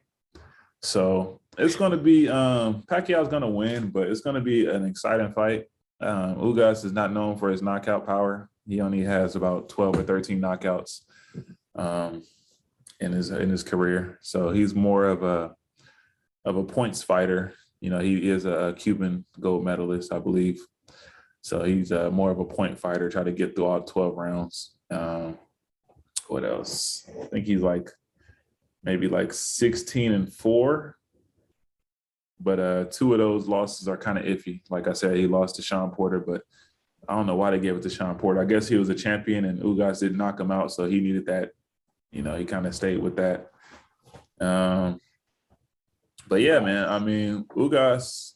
Speaker 3: So it's going to be Pacquiao's going to win, but it's going to be an exciting fight. Ugas is not known for his knockout power. He only has about 12 or 13 knockouts in his career. So he's more of a points fighter. He is a Cuban gold medalist, I believe. So he's more of a point fighter, try to get through all 12 rounds. What else? I think he's maybe 16-4. But 2 of those losses are kind of iffy. Like I said, he lost to Sean Porter, but I don't know why they gave it to Sean Porter. I guess he was a champion and Ugas didn't knock him out, so he needed that. He kind of stayed with that. But yeah, man, I mean, Ugas,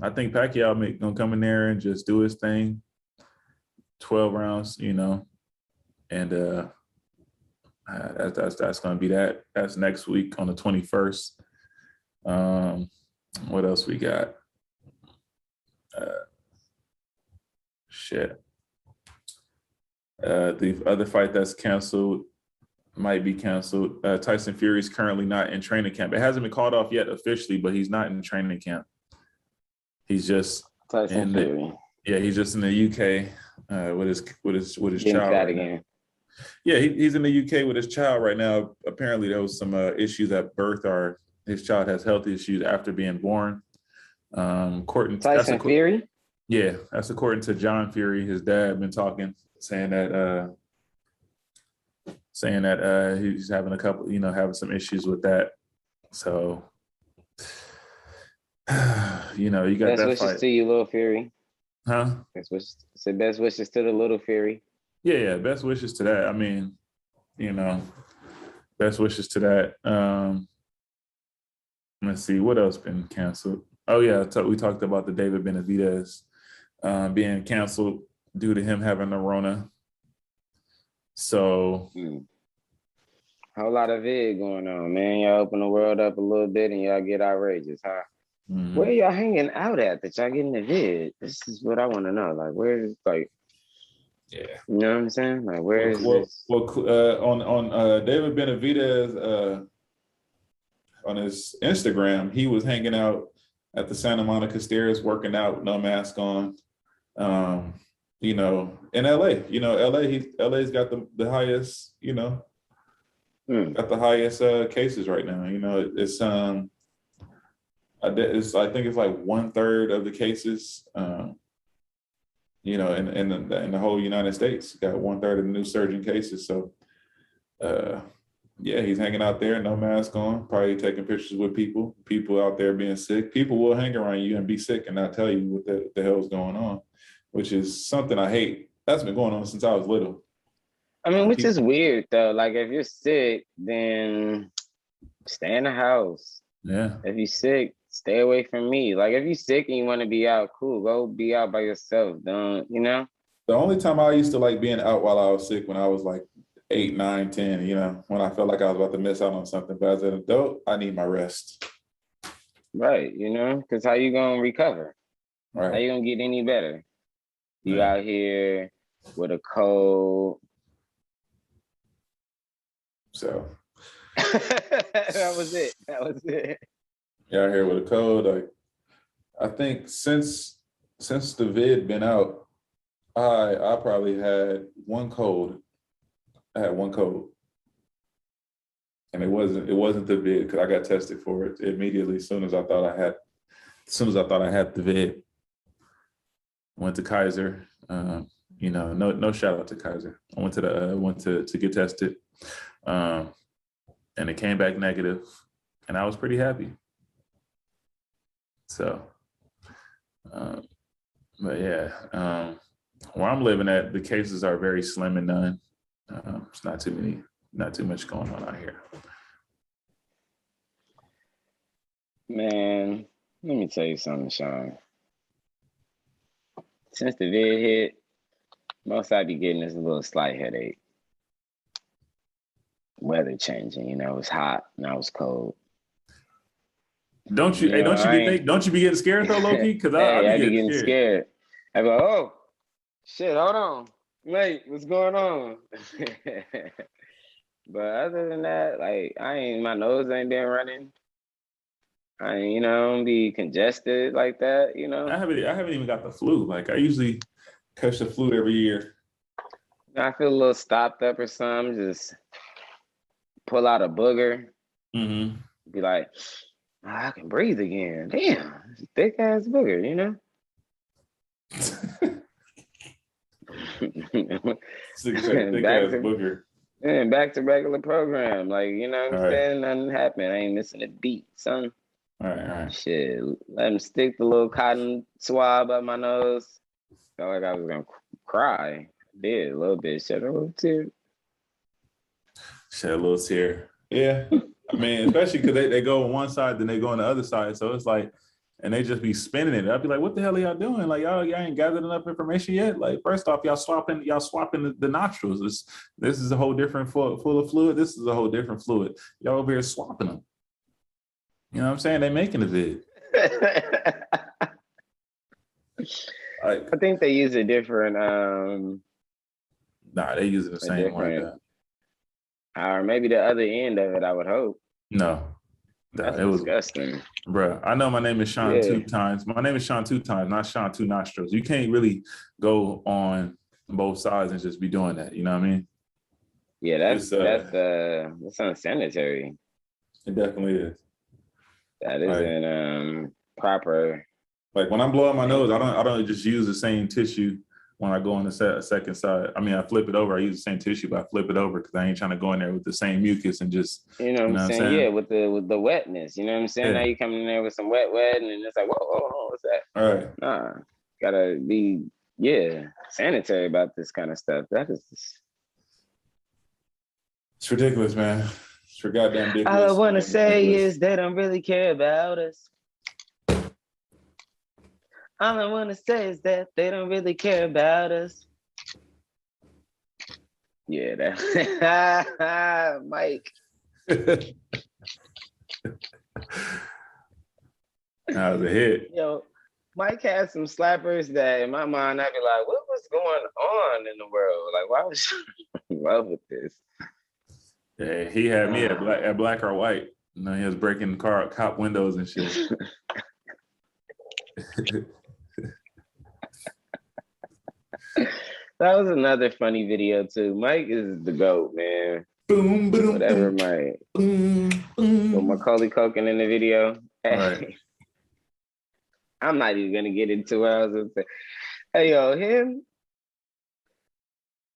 Speaker 3: I think Pacquiao gonna come in there and just do his thing. 12 rounds, and that's gonna be that. That's next week on the 21st. What else we got? The other fight that's canceled might be canceled. Tyson Fury is currently not in training camp. It hasn't been called off yet officially, but he's not in training camp. He's just
Speaker 2: Tyson Fury.
Speaker 3: He's just in the UK. with his
Speaker 2: Getting
Speaker 3: child
Speaker 2: fat
Speaker 3: right now.
Speaker 2: again.
Speaker 3: Yeah, he's in the UK with his child right now. Apparently, there was some issues at birth, or his child has health issues after being born.
Speaker 2: Tyson Fury?
Speaker 3: Yeah, that's according to John Fury. His dad been talking, saying that he's having a couple, having some issues with that. So, you got
Speaker 2: Best
Speaker 3: that
Speaker 2: wishes
Speaker 3: fight.
Speaker 2: to you, Little Fury.
Speaker 3: Huh?
Speaker 2: Best wishes to the Little Fury.
Speaker 3: Yeah, best wishes to that. I mean, best wishes to that. Let's see, what else been canceled? Oh yeah, we talked about the David Benavidez being canceled due to him having the Rona. So
Speaker 2: whole lot of vid going on, man. Y'all open the world up a little bit and y'all get outrageous, huh? Mm-hmm. Where y'all hanging out at that y'all getting the vid? This is what I want to know. Like, where's
Speaker 3: yeah,
Speaker 2: you know what I'm saying? Like, where is this?
Speaker 3: On David Benavidez on his Instagram, he was hanging out at the Santa Monica stairs, working out, no mask on. In LA, LA's got the highest, got the highest cases right now. It's I think it's like 1/3 of the cases. In the whole United States, got 1/3 of the new surging cases. So, yeah, he's hanging out there, no mask on, probably taking pictures with people out there being sick. People will hang around you and be sick and not tell you what the hell's going on, which is something I hate. That's been going on since I was little.
Speaker 2: I mean, which is weird though. Like, if you're sick, then stay in the house.
Speaker 3: Yeah.
Speaker 2: If you're sick, stay away from me. Like, if you're sick and you want to be out, cool, go be out by yourself. Don't,
Speaker 3: The only time I used to like being out while I was sick when I was like 8, 9, 10, when I felt like I was about to miss out on something. But as an adult, I need my rest.
Speaker 2: Right, because how you gonna recover?
Speaker 3: Right.
Speaker 2: How you gonna get any better? You out here with a cold.
Speaker 3: So
Speaker 2: that was it.
Speaker 3: Yeah, out here with a cold. Like, I think since the vid been out, I probably had one cold. I had one cold, and it wasn't the vid, because I got tested for it immediately as soon as I thought I had the vid. Went to Kaiser. No shout out to Kaiser. I went to get tested, and it came back negative, and I was pretty happy. So, but yeah, where I'm living at, the cases are very slim and none. It's not too much going on out here.
Speaker 2: Man, let me tell you something, Sean. Since the vid hit, most I be getting is a little slight headache. Weather changing, it's hot, now it's cold.
Speaker 3: Don't you be getting scared though, Loki? Because
Speaker 2: I be getting scared. I be like, oh shit, hold on. Wait, what's going on? But other than that, like, my nose ain't been running. I don't be congested like that,
Speaker 3: I haven't even got the flu. Like, I usually catch the flu every year.
Speaker 2: I feel a little stopped up or something, just pull out a booger.
Speaker 3: Mm-hmm.
Speaker 2: Be like, I can breathe again. Damn, it's a thick ass booger,
Speaker 3: booger.
Speaker 2: Yeah, back to regular program. Like, what I'm saying? Nothing happened. I ain't missing a beat, son.
Speaker 3: All right.
Speaker 2: Shit, let him stick the little cotton swab up my nose. Felt like I was gonna cry. I did a little bit. Shed a little tear.
Speaker 3: Shed a little tear. Yeah. I mean, especially because they go on one side, then they go on the other side. So it's like, and they just be spinning it. I'd be like, what the hell are y'all doing? Like, y'all ain't gathered enough information yet. Like, first off, y'all swapping the nostrils. This is a whole different full of fluid. This is a whole different fluid. Y'all over here swapping them. You know what I'm saying? They making a vid.
Speaker 2: I think they use a different
Speaker 3: Nah, they use it the same one.
Speaker 2: Or maybe the other end of it, I would hope.
Speaker 3: No.
Speaker 2: That's disgusting.
Speaker 3: Bruh, I know my name is Sean 2 times. My name is Sean 2 times, not Sean 2 nostrils. You can't really go on both sides and just be doing that. You know what I mean?
Speaker 2: Yeah, that's unsanitary.
Speaker 3: It definitely is.
Speaker 2: That isn't proper.
Speaker 3: Like when I'm blowing my nose, I don't just use the same tissue when I go on the second side. I mean, I flip it over. I use the same tissue, but I flip it over because I ain't trying to go in there with the same mucus and just
Speaker 2: you know what I'm saying? Yeah, with the wetness. You know what I'm saying? Yeah. Now you come in there with some wet, and it's like, whoa, what's that?
Speaker 3: All right.
Speaker 2: Nah, gotta be sanitary about this kind of stuff. That is just...
Speaker 3: It's ridiculous, man. It's for goddamn ridiculous.
Speaker 2: All I want to say is they don't really care about us. All I want to say is that they don't really care about us. Yeah, that Mike.
Speaker 3: That was a hit.
Speaker 2: Yo, Mike had some slappers that in my mind I'd be like, what was going on in the world? Like, why was he in love with this?
Speaker 3: Yeah, he had me at black or white. You know, he was breaking cop windows and shit.
Speaker 2: That was another funny video too. Mike is the GOAT, man.
Speaker 3: Boom, boom,
Speaker 2: whatever,
Speaker 3: boom,
Speaker 2: Mike.
Speaker 3: Boom, boom.
Speaker 2: With Macaulay Culkin in the video.
Speaker 3: Right.
Speaker 2: I'm not even gonna get into what I was gonna say. Hey, yo, him.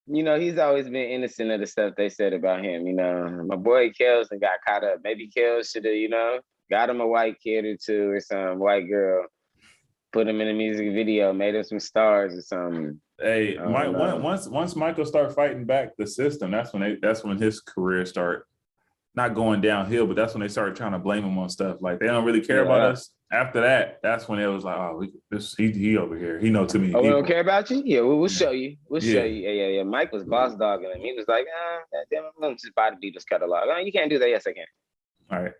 Speaker 2: You know, he's always been innocent of the stuff they said about him. You know, my boy Kels got caught up. Maybe Kels should have, got him a white kid or two or some white girl, put him in a music video, made him some stars or something.
Speaker 3: Hey, once Michael start fighting back the system, that's when his career start not going downhill, but that's when they started trying to blame him on stuff like they don't really care about us. After that, that's when it was like, oh, he over here, he know too many people.
Speaker 2: We don't care about you? Yeah, we'll show you. We'll show you. Yeah. Mike was boss dogging him. He was like, damn, I'm just about to beat this catalog. You can't do that. Yes, I can.
Speaker 3: All right.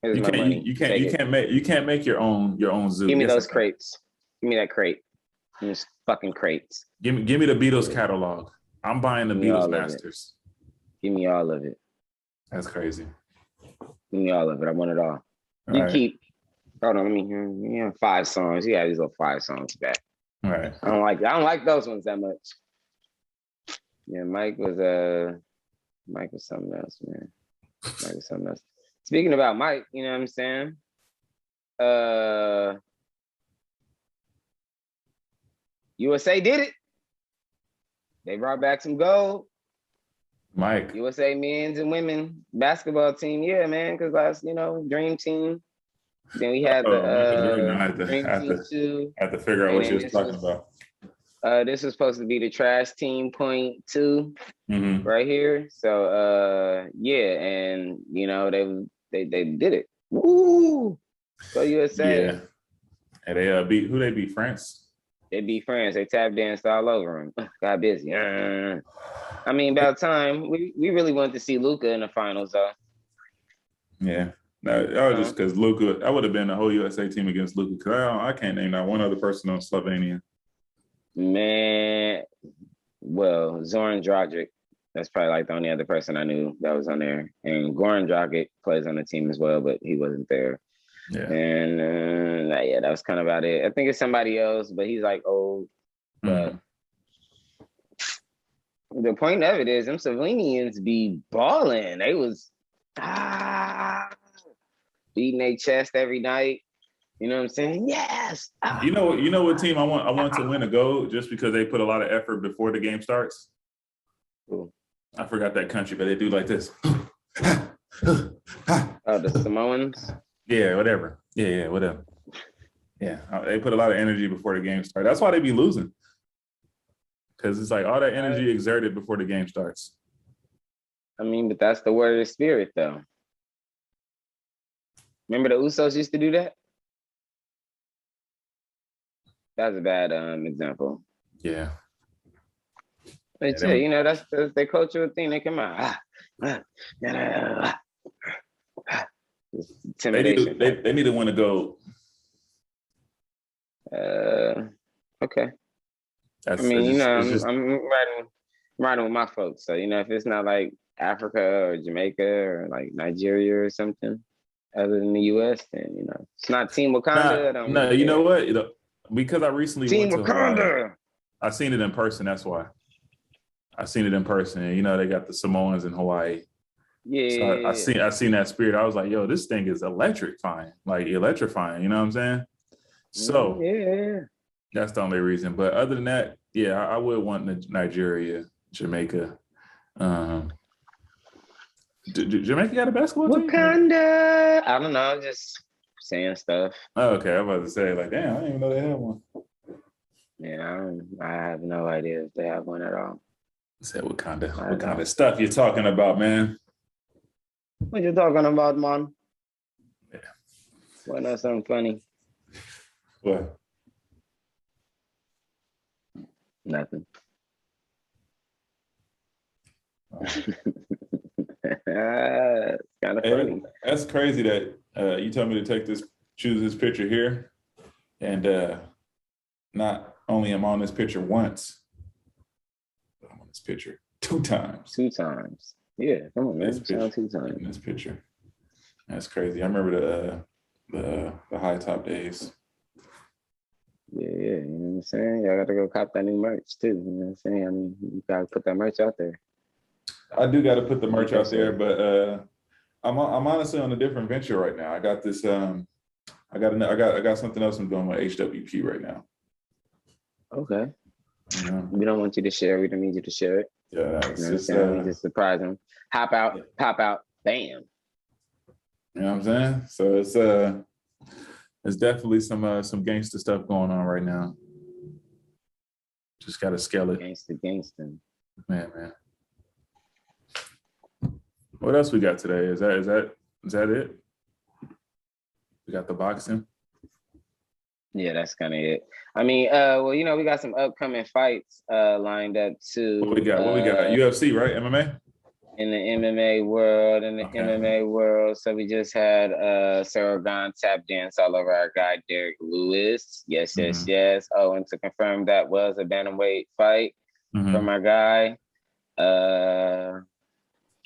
Speaker 3: You can't make your own zoo.
Speaker 2: Give me those crates. Give me that crate. Those fucking crates.
Speaker 3: Give me the Beatles catalog. I'm buying the Beatles masters.
Speaker 2: Give me all of it.
Speaker 3: That's crazy.
Speaker 2: Give me all of it. I want it all. You keep. Hold on, let me hear. 5 songs. You got these little 5 songs back.
Speaker 3: All right.
Speaker 2: I don't like those ones that much. Yeah, Mike was something else, man. Mike was something else. Speaking about Mike, you know what I'm saying? USA did it. They brought back some gold.
Speaker 3: Mike.
Speaker 2: USA men's and women basketball team. Yeah, man, because last, dream team. Then we had the
Speaker 3: dream team too. I have to figure out what you was talking about.
Speaker 2: This was supposed to be the trash team point 2 right here. So and they did it. Woo! Go USA.
Speaker 3: Yeah. And they beat France.
Speaker 2: They beat France. They tap danced all over them. Got busy. I mean, about time. We really wanted to see Luka in the finals, though.
Speaker 3: Yeah. No, that was just because Luka. I would have been the whole USA team against Luka because I can't name not one other person on Slovenia.
Speaker 2: Man, well, Zoran Dragic. That's probably like the only other person I knew that was on there. And Goran Dragic plays on the team as well, but he wasn't there.
Speaker 3: Yeah.
Speaker 2: And that was kind of about it. I think it's somebody else, but he's like old. But the point of it is them Slovenians be balling. They was beating their chest every night. You know what I'm saying? Yes.
Speaker 3: You know what team I want to win a gold just because they put a lot of effort before the game starts?
Speaker 2: Cool.
Speaker 3: I forgot that country, but they do like this.
Speaker 2: The Samoans?
Speaker 3: Yeah, whatever. Yeah, whatever. Yeah, they put a lot of energy before the game starts. That's why they be losing. Because it's like all that energy exerted before the game starts.
Speaker 2: I mean, but that's the word of the spirit, though. Remember the Usos used to do that? That was a bad example.
Speaker 3: Yeah.
Speaker 2: But that's their cultural thing. They come out. Intimidation.
Speaker 3: They need to win a gold.
Speaker 2: Okay. I'm riding with my folks. So if it's not like Africa or Jamaica or like Nigeria or something other than the US, then it's not Team Wakanda.
Speaker 3: No, you know what? Because I recently
Speaker 2: Team Wakanda.
Speaker 3: I seen it in person. That's why I seen it in person. And they got the Samoans in Hawaii.
Speaker 2: Yeah.
Speaker 3: So I seen that spirit. I was like, yo, this thing is electrifying. You know what I'm saying? So that's the only reason. But other than that, yeah, I would want Nigeria, Jamaica. Jamaica got a basketball team?
Speaker 2: Wakanda. I don't know. I'm just saying stuff.
Speaker 3: Oh, okay. I'm about to say, damn, I didn't even know they had one.
Speaker 2: Yeah, I have no idea if they have one at all.
Speaker 3: Said what kind of stuff you're talking about, man?
Speaker 2: What you talking about, man?
Speaker 3: Yeah.
Speaker 2: Why not something funny?
Speaker 3: What?
Speaker 2: Nothing. It's kind of funny.
Speaker 3: That's crazy that you told me to choose this picture here, and not only am I on this picture once, but I'm on this picture 2 times.
Speaker 2: 2 times. Yeah, come on, man. 2 times.
Speaker 3: In this picture. That's crazy. I remember the high top days.
Speaker 2: Yeah, you know what I'm saying? Y'all gotta go cop that new merch too. You know what I'm saying? I mean, you gotta put that merch out there.
Speaker 3: I do got to put the merch out there, but I'm honestly on a different venture right now. I got this. I got something else I'm doing with HWP right now.
Speaker 2: Okay. We don't want you to share. We don't need you to share it.
Speaker 3: Yeah,
Speaker 2: we just surprise them. Hop out, pop out, bam.
Speaker 3: You know what I'm saying? So it's definitely some gangster stuff going on right now. Just got to scale it.
Speaker 2: Gangster.
Speaker 3: Man. What else we got today? Is that it? We got the boxing.
Speaker 2: Yeah, that's kind of it. I mean, we got some upcoming fights lined up too.
Speaker 3: What we got? UFC, right? MMA?
Speaker 2: In the MMA world. So we just had Sargon tap dance all over our guy Derek Lewis. Yes. Oh, and to confirm that was a bantamweight fight from our guy.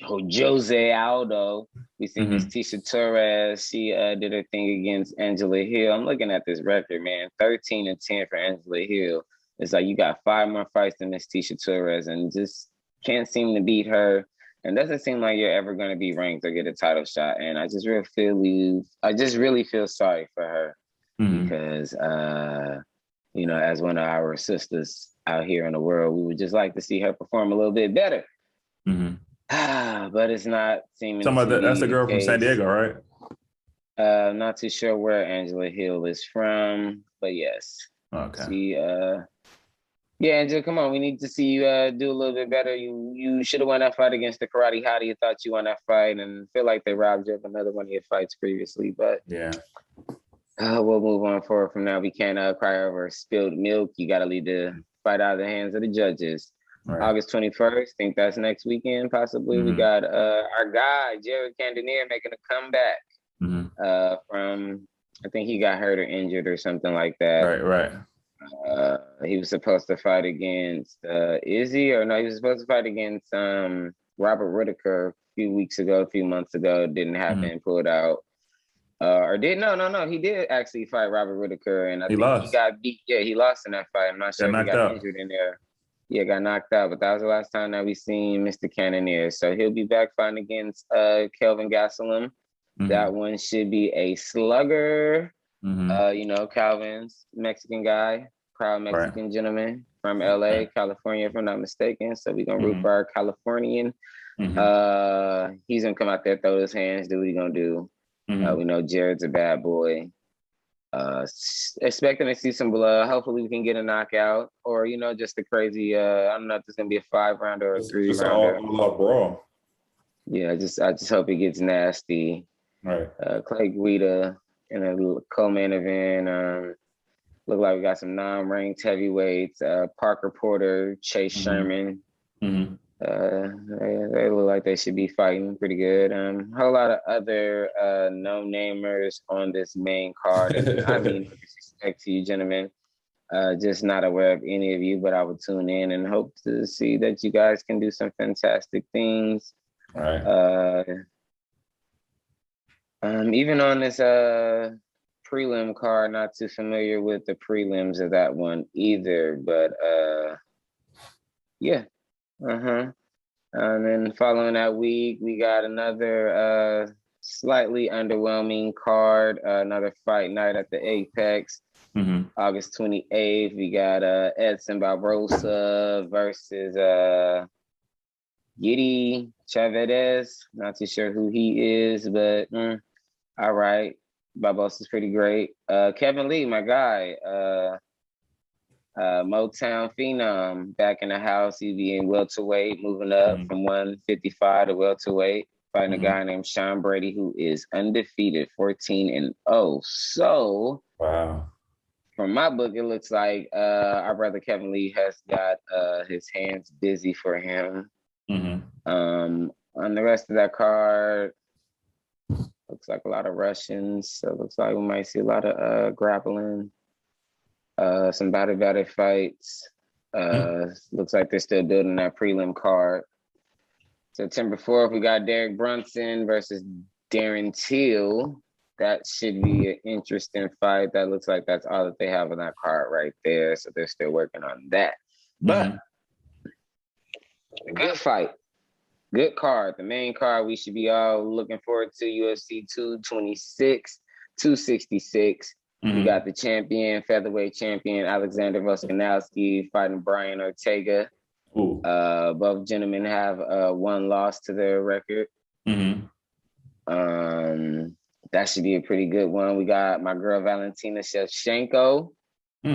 Speaker 2: Jose Aldo. We seen Miss Tisha Torres. She did her thing against Angela Hill. I'm looking at this record, man. 13-10 for Angela Hill. It's like you got 5 more fights than Miss Tisha Torres and just can't seem to beat her. And doesn't seem like you're ever going to be ranked or get a title shot. And I just really feel sorry for her because, as one of our sisters out here in the world, we would just like to see her perform a little bit better. But it's not seeming
Speaker 3: that's the girl from San Diego, right?
Speaker 2: Not too sure where Angela Hill is from, but yes.
Speaker 3: Okay.
Speaker 2: Angela, come on. We need to see you do a little bit better. You should have won that fight against the Karate Hottie. You thought you won that fight and feel like they robbed you of another one of your fights previously, but
Speaker 3: yeah.
Speaker 2: We'll move on forward from now. We can't cry over spilled milk. You got to leave the fight out of the hands of the judges. Right. August 21st, think that's next weekend, possibly. We got our guy, Jared Cannonier, making a comeback from, I think he got hurt or injured or something like that.
Speaker 3: Right.
Speaker 2: He was supposed to fight against he was supposed to fight against Robert Whittaker a few months ago. It didn't happen, pulled out. He did actually fight Robert Whittaker, and I think he got beat. Yeah, he lost in that fight. I'm not sure if he got injured in there. Yeah, got knocked out, but that was the last time that we seen Mr. Cannonier. So he'll be back fighting against Kelvin Gastelum. That one should be a slugger. Calvin's Mexican guy, proud Mexican gentleman from LA, California, if I'm not mistaken. So we're gonna root for our Californian. He's gonna come out there, throw his hands, do what he's gonna do. We know Jared's a bad boy. Expecting to see some blood. Hopefully we can get a knockout or, just a crazy, I don't know if it's going to be a 5-rounder or a 3-rounder.
Speaker 3: All brawl.
Speaker 2: Yeah, I just hope it gets nasty.
Speaker 3: Right.
Speaker 2: Clay Guida in a co-main event. Look like we got some non-ranked heavyweights. Parker Porter, Chase Sherman. They look like they should be fighting pretty good. A whole lot of other no-namers on this main card. I mean, respect to you, gentlemen. Just not aware of any of you, but I would tune in and hope to see that you guys can do some fantastic things.
Speaker 3: Right.
Speaker 2: Even on this prelim card. Not too familiar with the prelims of that one either, but yeah. And then following that week, we got another slightly underwhelming card, another fight night at the Apex. August 28th, we got Edson Barbosa versus Giddy Chavez. Not too sure who he is, but all right. Barbosa's pretty great. Kevin Lee, my guy, Motown Phenom, back in the house. He'd be in welterweight, moving up from 155 to welterweight, fighting a guy named Sean Brady, who is undefeated, 14-0. So,
Speaker 3: wow.
Speaker 2: From my book, it looks like our brother Kevin Lee has got his hands busy for him. On the rest of that card, looks like a lot of Russians. So it looks like we might see a lot of grappling, some battle fights. Looks like they're still building that prelim card. September 4th, we got Derek Brunson versus Darren Till. That should be an interesting fight. That looks like that's all that they have on that card right there. So they're still working on that. But good fight. Good card. The main card we should be all looking forward to, UFC 226, 266. We got the champion, featherweight champion, Alexander Volkanovski fighting Brian Ortega. Both gentlemen have one loss to their record. That should be a pretty good one. We got my girl Valentina Shevchenko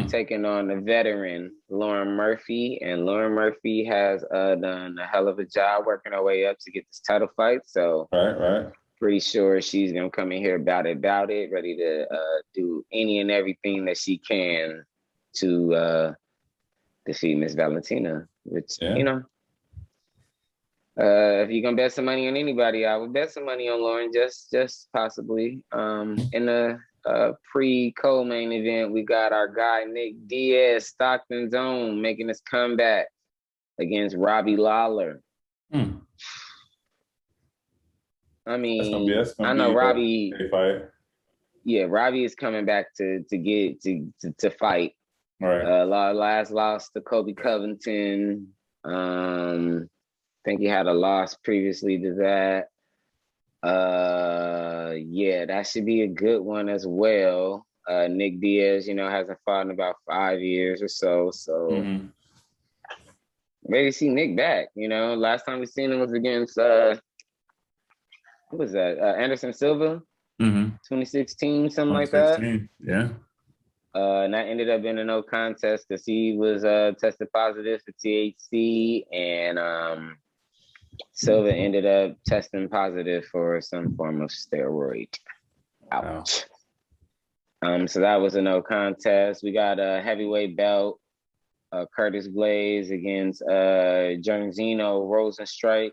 Speaker 2: taking on the veteran Lauren Murphy, and Lauren Murphy has done a hell of a job working her way up to get this title fight. So, pretty sure she's gonna come in here about it, ready to do any and everything that she can to defeat Miss Valentina. Which you know, if you're gonna bet some money on anybody, I would bet some money on Lauren, just possibly. In the pre-co-main event, we got our guy Nick Diaz, Stockton's own, making his comeback against Robbie Lawler. I mean, I know Robbie. Yeah, Robbie is coming back to fight. Right. Last loss to Kobe Covington. I think he had a loss previously to that. Yeah, that should be a good one as well. Nick Diaz, hasn't fought in about 5 years or so. So ready to see Nick back. Last time we seen him was against what was that? Anderson Silva, 2016, something like that.
Speaker 3: Yeah.
Speaker 2: And that ended up being a no contest because he was tested positive for THC, and Silva ended up testing positive for some form of steroid. Ouch. Wow. So that was a no contest. We got a heavyweight belt, Curtis Blaze against Jernzino Rosenstrike.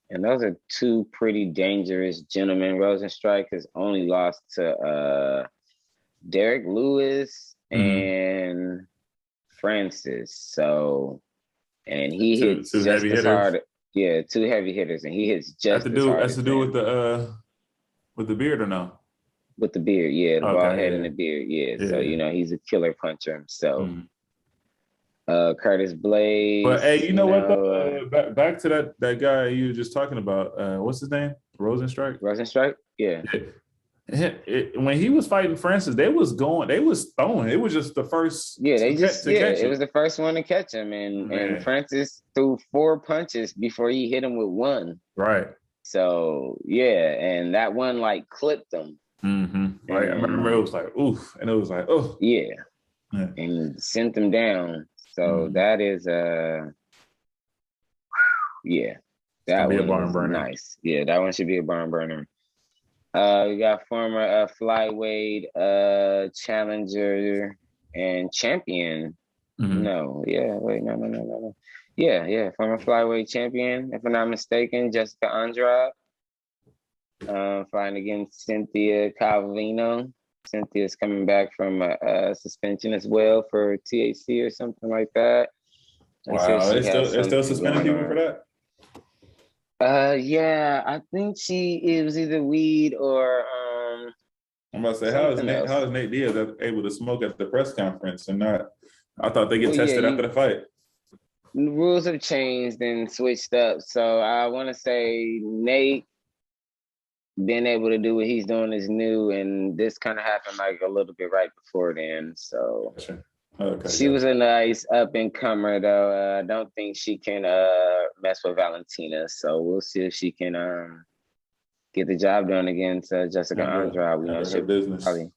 Speaker 2: And those are two pretty dangerous gentlemen. Rosenstrike has only lost to Derek Lewis and Francis. So, and he hits just as hard. Yeah, two heavy hitters, and he hits just as hard.
Speaker 3: That's to do with the beard or no?
Speaker 2: With the beard, yeah, the bald head and the beard, yeah. So he's a killer puncher himself. Curtis Blaze.
Speaker 3: But hey, you know what though? Back to that guy you were just talking about. What's his name? Rosenstrike?
Speaker 2: Rosenstrike? Yeah.
Speaker 3: When he was fighting Francis, they was throwing. It was just the first.
Speaker 2: Yeah, it was the first one to catch him, and Francis threw 4 punches before he hit him with one.
Speaker 3: Right.
Speaker 2: So yeah, and that one clipped him.
Speaker 3: Right. I remember it was like oof, and it was like oh
Speaker 2: yeah, and sent him down. So that is yeah, that one was nice. Yeah, that one should be a barn burner. We got former flyweight challenger and champion. No. Yeah, former flyweight champion, if I'm not mistaken, Jessica Andrade. Fighting against Cynthia Calvino. Cynthia's coming back from a suspension as well for THC or something like that.
Speaker 3: Wow, they're still suspending people for that?
Speaker 2: Yeah, I think it was either weed or
Speaker 3: I'm about to say,
Speaker 2: Something else.
Speaker 3: how is Nate Diaz able to smoke at the press conference and not? I thought they get
Speaker 2: Well,
Speaker 3: tested after the fight.
Speaker 2: Rules have changed and switched up. So I want to say Nate being able to do what he's doing is new, and this kind of happened like a little bit right before then. So she was a nice up and comer, though. I don't think she can mess with Valentina. So we'll see if she can get the job done against Jessica Andrade. You know, she'll probably,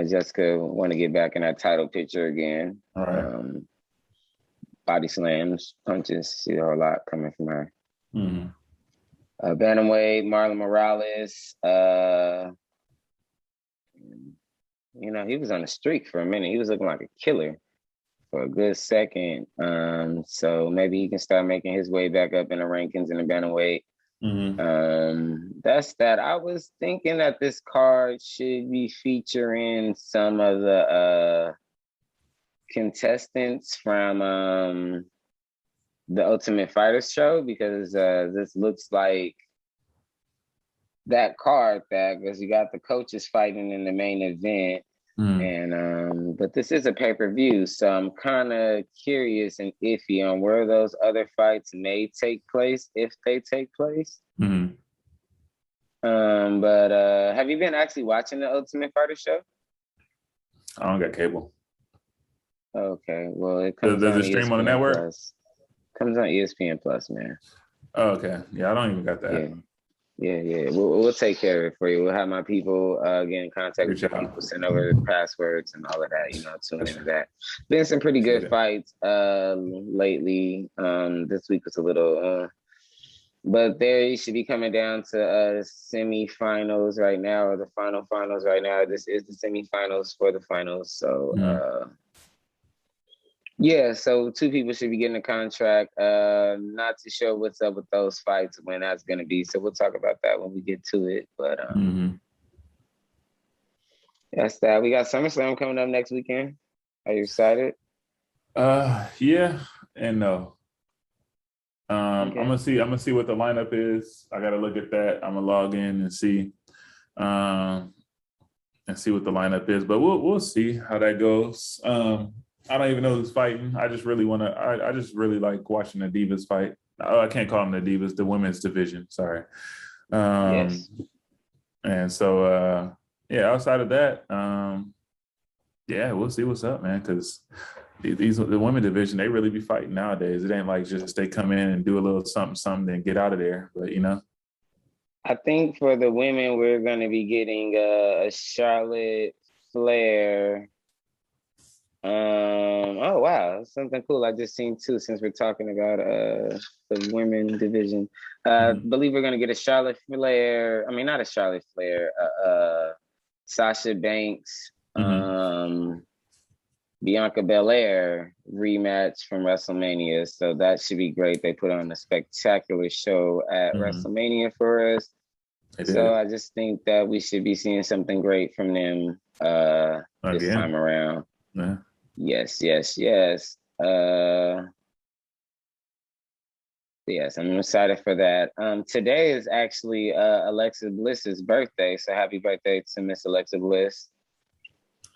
Speaker 2: Jessica want to get back in that title picture again.
Speaker 3: All right.
Speaker 2: Body slams, punches, see a whole lot coming from her.
Speaker 3: Mm-hmm.
Speaker 2: Bantamweight, Marlon Morales. He was on a streak for a minute. He was looking like a killer for a good second. So maybe he can start making his way back up in the rankings in the bantamweight.
Speaker 3: Mm-hmm.
Speaker 2: That's that. I was thinking that this card should be featuring some of the contestants from the Ultimate Fighters show, because this looks like that card, because you got the coaches fighting in the main event. And but this is a pay-per-view, so I'm kind of curious and iffy on where those other fights may take place, if they take place.
Speaker 3: Mm-hmm.
Speaker 2: But have you been actually watching the Ultimate Fighter show?
Speaker 3: I don't got cable.
Speaker 2: Okay, well, it comes
Speaker 3: Does
Speaker 2: on
Speaker 3: it stream on the network?
Speaker 2: Plus. Comes on ESPN Plus, man.
Speaker 3: Oh, okay. Yeah, I don't even got that.
Speaker 2: Yeah. We'll take care of it for you. We'll have my people get in contact with people, send over the passwords and all of that. Tune into that. Been some pretty good fights lately. This week was a little, but they should be coming down to semifinals right now, or the finals right now. This is the semifinals for the finals. So. Yeah, so two people should be getting a contract. Not too sure what's up with those fights, when that's going to be. So we'll talk about that when we get to it. But that's that. We got SummerSlam coming up next weekend. Are you excited?
Speaker 3: Yeah and no.
Speaker 2: Okay.
Speaker 3: I'm gonna see what the lineup is. I gotta look at that. I'm gonna log in and see what the lineup is. But we'll see how that goes. I don't even know who's fighting. I just really like watching the Divas fight. Oh, I can't call them the Divas, the women's division. Sorry.
Speaker 2: Yes.
Speaker 3: And so, outside of that, we'll see what's up, man. Because the women division, they really be fighting nowadays. It ain't like just they come in and do a little something and get out of there. But
Speaker 2: I think for the women, we're going to be getting a Charlotte Flair. Oh wow, something cool I just seen too, since we're talking about the women division. Believe we're gonna get a Charlotte Flair. I mean, not a Charlotte Flair, Sasha Banks, Bianca Belair rematch from WrestleMania. So that should be great. They put on a spectacular show at WrestleMania for us. So I just think that we should be seeing something great from them this time around.
Speaker 3: Yeah.
Speaker 2: Yes. Yes, I'm excited for that. Today is actually Alexa Bliss's birthday, so happy birthday to Miss Alexa Bliss.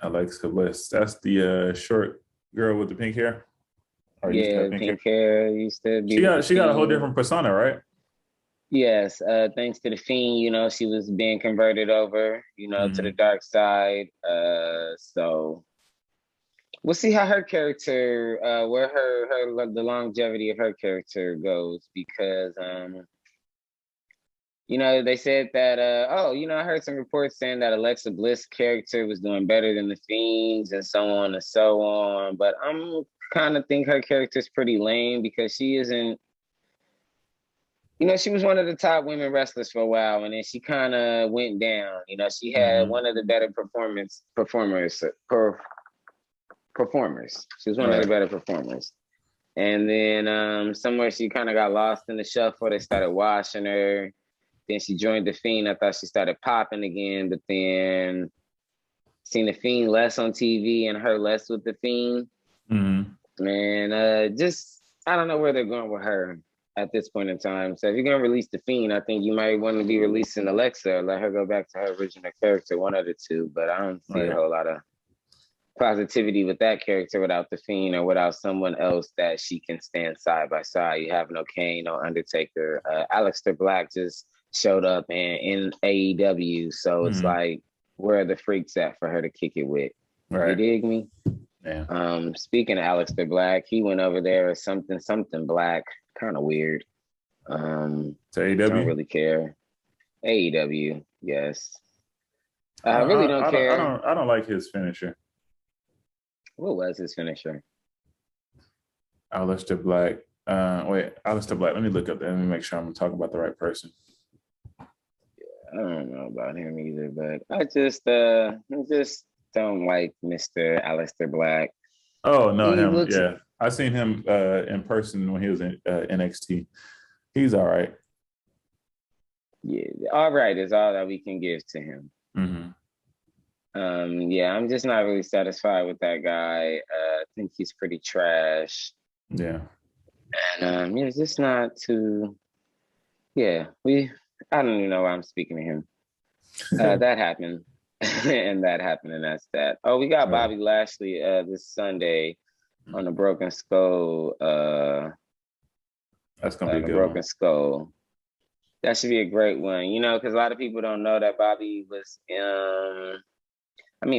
Speaker 3: Alexa Bliss. That's the short girl with the pink hair.
Speaker 2: Pink hair used to be.
Speaker 3: She got a whole different persona, right?
Speaker 2: Yes, thanks to the Fiend, she was being converted over, to the dark side. So we'll see how her character, where the longevity of her character goes, because they said that I heard some reports saying that Alexa Bliss character was doing better than the Fiend's and so on and so on. But I'm kind of think her character's pretty lame, because she isn't. She was one of the top women wrestlers for a while, and then she kind of went down. She had one of the better performers. She was one of the better performers. And then somewhere she kind of got lost in the shuffle. They started washing her. Then she joined the Fiend. I thought she started popping again, but then seen the Fiend less on TV and her less with the Fiend. Man, I don't know where they're going with her. at this point in time. So if you're gonna release the Fiend, I think you might want to be releasing Alexa or let her go back to her original character, one of the two. But I don't see a whole lot of positivity with that character without the Fiend or without someone else that she can stand side by side. You have no Kane, no Undertaker. Aleister Black just showed up in AEW, so it's like, where are the freaks at for her to kick it with? Right. You dig me?
Speaker 3: Yeah.
Speaker 2: Speaking of Aleister Black, he went over there as something Black, kind of weird. To
Speaker 3: AEW?
Speaker 2: Don't really care. AEW, yes. I really don't care.
Speaker 3: I don't like his finisher.
Speaker 2: What was his finisher?
Speaker 3: Aleister Black. Aleister Black. Let me look up that. Let me make sure I'm talking about the right person.
Speaker 2: I don't know about him either, but I just don't like Mr. Aleister Black.
Speaker 3: Oh no, him. Yeah, I seen him in person when he was in NXT. He's all right.
Speaker 2: Yeah, all right is all that we can give to him. Yeah, I'm just not really satisfied with that guy. I think he's pretty trash.
Speaker 3: Yeah.
Speaker 2: And it's just not too. Yeah, I don't even know why I'm speaking to him. That happened, and that happened, and that's that. Oh, we got Bobby Lashley this Sunday on the Broken Skull.
Speaker 3: That's gonna be a good
Speaker 2: Broken
Speaker 3: one.
Speaker 2: Skull. That should be a great one, because a lot of people don't know that Bobby was.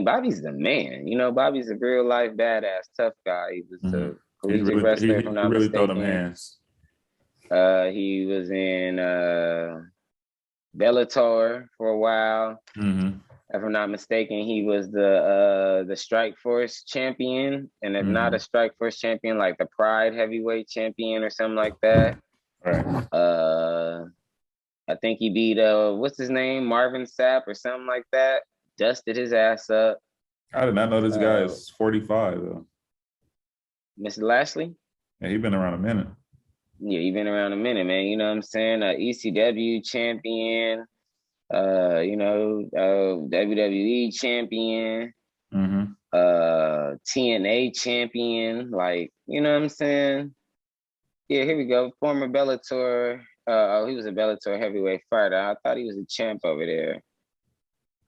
Speaker 2: Bobby's the man. Bobby's a real life badass, tough guy. He was a collegiate wrestler, if I'm not mistaken.
Speaker 3: Throw them hands.
Speaker 2: He was in Bellator for a while. If I'm not mistaken, he was the Strike Force champion, and if not a Strike Force champion, like the Pride heavyweight champion or something like that.
Speaker 3: Right.
Speaker 2: I think he beat what's his name, Marvin Sapp or something like that. Dusted his ass up.
Speaker 3: I did not know this guy is 45 though.
Speaker 2: Mr. Lashley?
Speaker 3: Yeah, he's been around a minute.
Speaker 2: Yeah, he's been around a minute, man. You know what I'm saying? ECW champion, WWE champion, TNA champion, like, you know what I'm saying? Yeah, here we go. Former Bellator. He was a Bellator heavyweight fighter. I thought he was a champ over there.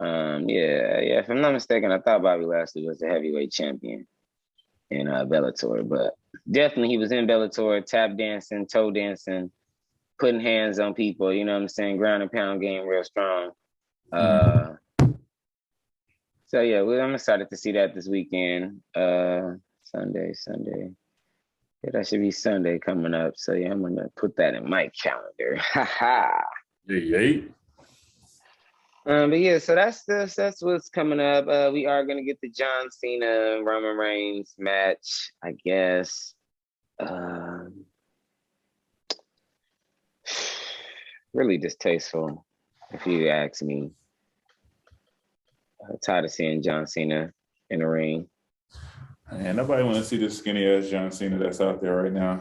Speaker 2: Yeah. If I'm not mistaken, I thought Bobby Lashley was the heavyweight champion in Bellator, but definitely he was in Bellator, tap dancing, toe dancing, putting hands on people. You know what I'm saying? Ground and pound game, real strong. So yeah, I'm excited to see that this weekend. Sunday. Yeah, that should be Sunday coming up. So yeah, I'm gonna put that in my calendar.
Speaker 3: Yeah.
Speaker 2: But yeah, so that's what's coming up. We are gonna get the John Cena Roman Reigns match, I guess. Really distasteful, if you ask me. Tired of seeing John Cena in the ring.
Speaker 3: Man, nobody want to see this skinny ass John Cena that's out there right now.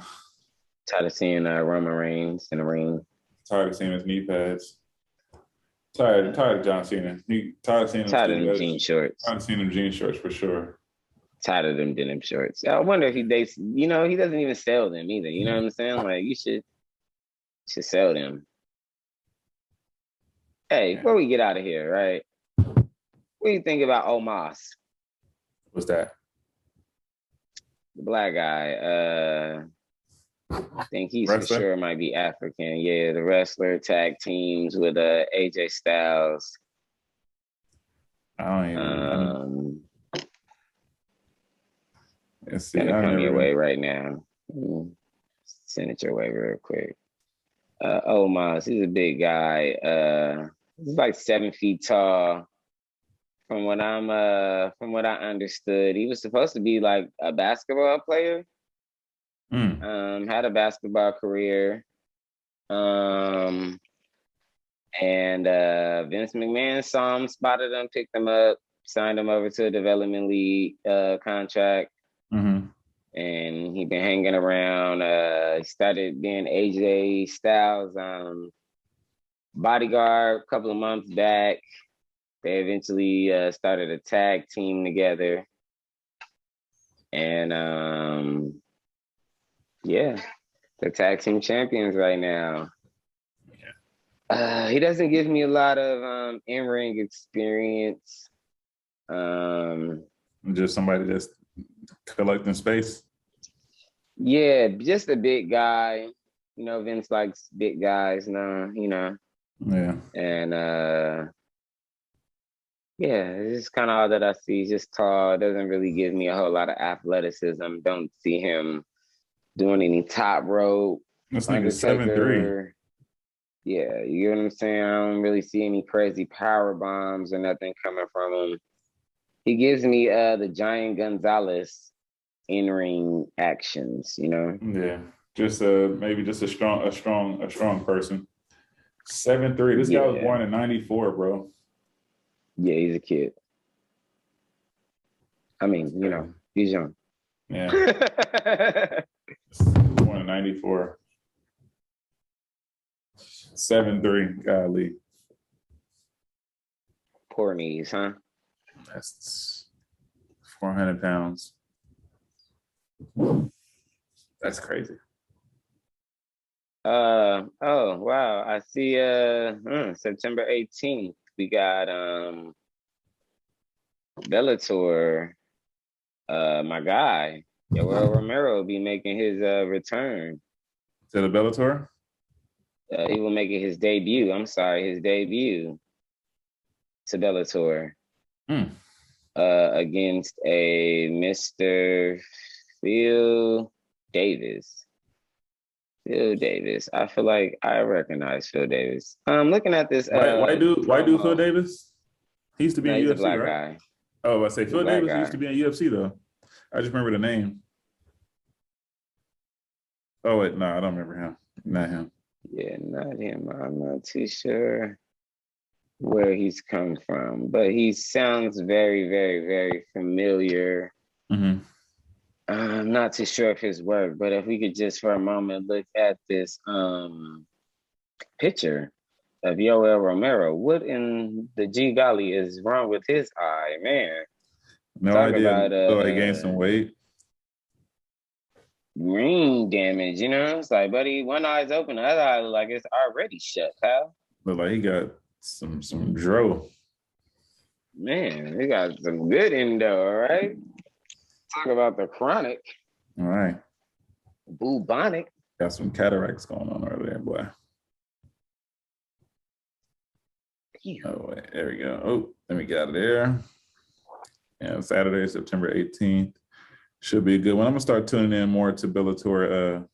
Speaker 2: Tired of seeing Roman Reigns in the ring.
Speaker 3: Tired of seeing his knee pads. Tired of John Cena. Tired of seeing
Speaker 2: them jean shorts.
Speaker 3: Tired of seeing them jean shorts for sure.
Speaker 2: Tired of them denim shorts. I wonder if he dates. He doesn't even sell them either. You know what I'm saying? Like, you should sell them. Hey, before we get out of here, right? What do you think about Omos?
Speaker 3: What's that?
Speaker 2: The black guy. I think he's
Speaker 3: wrestler?
Speaker 2: For sure might be African. Yeah, the wrestler tag teams with AJ Styles.
Speaker 3: I don't even. Let's see.
Speaker 2: Gonna come your way right now. Send it your way real quick. Omos, he's a big guy. He's like 7 feet tall. From what I understood, he was supposed to be like a basketball player. Had a basketball career. And Vince McMahon saw him, spotted him, picked him up, signed him over to a development league contract. And he been hanging around. He started being AJ Styles bodyguard a couple of months back. They eventually started a tag team together. And the the tag team champions right now. He doesn't give me a lot of in-ring experience.
Speaker 3: Just somebody that's collecting space.
Speaker 2: Yeah, just a big guy. You know, Vince likes big guys now, you know.
Speaker 3: Yeah.
Speaker 2: And yeah, it's just kind of all that I see. He's just tall. Doesn't really give me a whole lot of athleticism. Don't see him doing any top rope.
Speaker 3: This nigga's 7'3".
Speaker 2: Yeah, you get what I'm saying? I don't really see any crazy power bombs or nothing coming from him. He gives me the Giant Gonzalez in-ring actions, you know?
Speaker 3: Yeah. Just maybe just a strong person. 7'3". This guy was born in 94, bro.
Speaker 2: Yeah, he's a kid. I mean, you know, he's young.
Speaker 3: Yeah. Born in 94. 7'3", golly.
Speaker 2: Poor knees, huh?
Speaker 3: That's 400 pounds. That's crazy.
Speaker 2: Oh, wow. I see September 18th. We got Bellator. My guy, Yoel Romero will be making his return.
Speaker 3: To the Bellator?
Speaker 2: He will make his debut. His debut to Bellator. Against a Mr. Phil Davis. Phil Davis. I feel like I recognize Phil Davis. I'm looking at this.
Speaker 3: Why do Phil Davis? He used to be in
Speaker 2: he's
Speaker 3: UFC,
Speaker 2: a black
Speaker 3: right?
Speaker 2: guy.
Speaker 3: Oh, I say Phil Davis used to be in UFC though. I just remember the name. Oh wait, no, I don't remember him. Not him.
Speaker 2: Yeah, not him. I'm not too sure where he's come from, but he sounds very, very, very familiar.
Speaker 3: Mm-hmm.
Speaker 2: I'm not too sure of his work, but if we could just for a moment look at this picture of Yoel Romero, what in the G golly is wrong with his eye, man?
Speaker 3: No idea. About, I gained some weight.
Speaker 2: Ring damage, you know? It's like, buddy, one eye's open, the other eye look like it's already shut, pal.
Speaker 3: Look like he got some dro.
Speaker 2: Man, he got some good endo, all right? Talk about the chronic.
Speaker 3: All right.
Speaker 2: Bubonic.
Speaker 3: Got some cataracts going on over there, boy. Oh, wait, there we go. Oh, let me get out of there. Yeah, Saturday, September 18th. Should be a good one. I'm going to start tuning in more to Bellator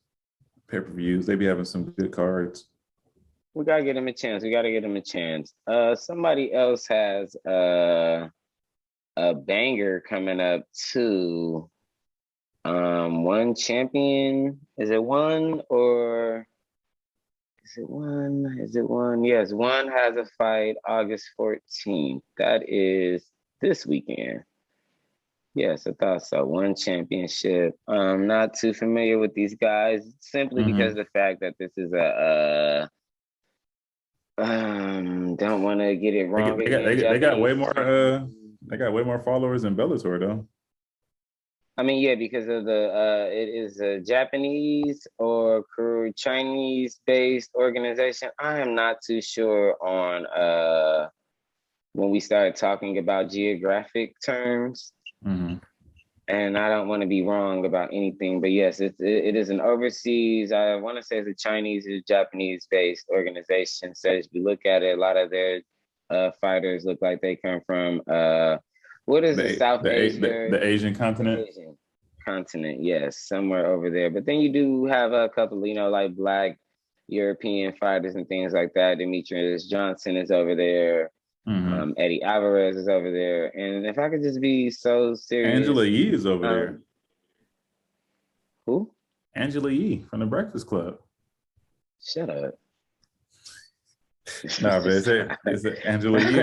Speaker 3: pay-per-views. They be having some good cards.
Speaker 2: We got to get him a chance. Somebody else has a banger coming up too. One champion. Is it one or is it one? Yes, one has a fight August 14th. That is this weekend. Yes, I thought so. One championship. Not too familiar with these guys simply because of the fact that this is a don't want to get it wrong.
Speaker 3: They got way more they got way more followers than Bellator though.
Speaker 2: I mean, yeah, because of it is a Japanese or Chinese based organization. I am not too sure on when we started talking about geographic terms. And I don't want to be wrong about anything, but yes, it is an overseas, I want to say it's a Chinese or Japanese based organization. So if you look at it, a lot of their fighters look like they come from what is the South Asia?
Speaker 3: The Asian continent.
Speaker 2: Asian continent, yes, somewhere over there. But then you do have a couple, you know, like Black European fighters and things like that. Demetrius Johnson is over there. Eddie Alvarez is over there. And if I could just be so serious.
Speaker 3: Angela Yee is over there.
Speaker 2: Who?
Speaker 3: Angela Yee from the Breakfast Club.
Speaker 2: Shut up.
Speaker 3: Nah, but it's Angela Yee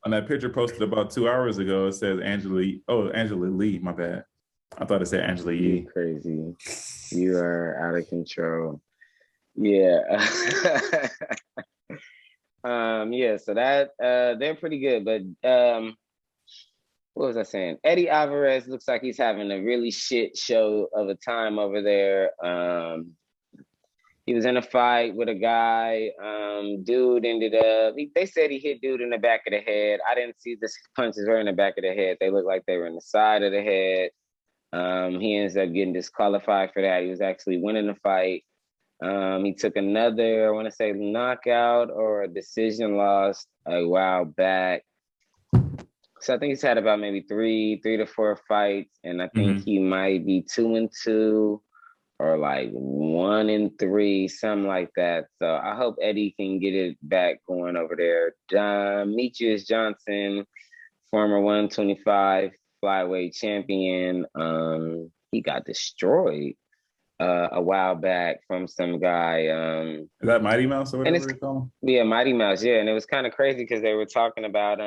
Speaker 3: on that picture posted about 2 hours ago. It says Angela Yee. Oh, Angela Lee, my bad. I thought it said Angela Yee.
Speaker 2: You're crazy. You are out of control. Yeah. Yeah, so that they're pretty good, but what was I saying? Eddie Alvarez looks like he's having a really shit show of a time over there. He was in a fight with a guy. Dude ended up, they said he hit dude in the back of the head. I didn't see the punches were in the back of the head. They looked like they were in the side of the head. He ends up getting disqualified for that. He was actually winning the fight. He took another, I want to say, knockout or a decision loss a while back. So I think he's had about maybe three to four fights, and I think he might be 2-2 or like 1-3, something like that. So I hope Eddie can get it back going over there. Demetrius Johnson, former 125 flyweight champion, he got destroyed a while back from some guy.
Speaker 3: Is that Mighty Mouse or whatever they call him?
Speaker 2: Yeah, Mighty Mouse. Yeah, and it was kind of crazy because they were talking about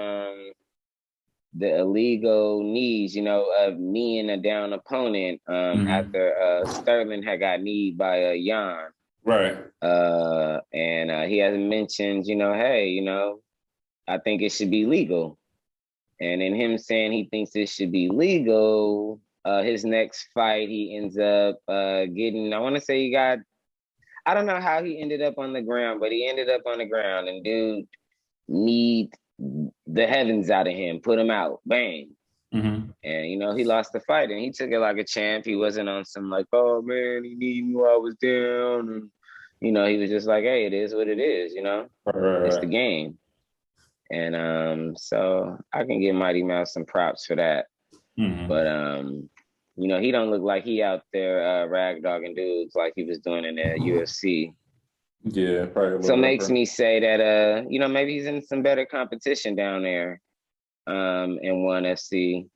Speaker 2: the illegal knees, of kneeing a down opponent after Sterling had got kneed by Jan.
Speaker 3: Right.
Speaker 2: And he has mentioned, hey, I think it should be legal. And in him saying he thinks it should be legal, his next fight, he ends up getting, I want to say I don't know how he ended up on the ground, but he ended up on the ground, and dude kneed the heavens out of him, put him out, bang. And, he lost the fight, and he took it like a champ. He wasn't on some like, oh, man, he needed me while I was down. And, he was just like, hey, it is what it is,
Speaker 3: Right.
Speaker 2: It's the game. And so I can give Mighty Mouse some props for that. But, he don't look like he out there ragdogging dudes like he was doing in the UFC.
Speaker 3: Yeah, probably.
Speaker 2: So it makes me say that, maybe he's in some better competition down there in ONE FC.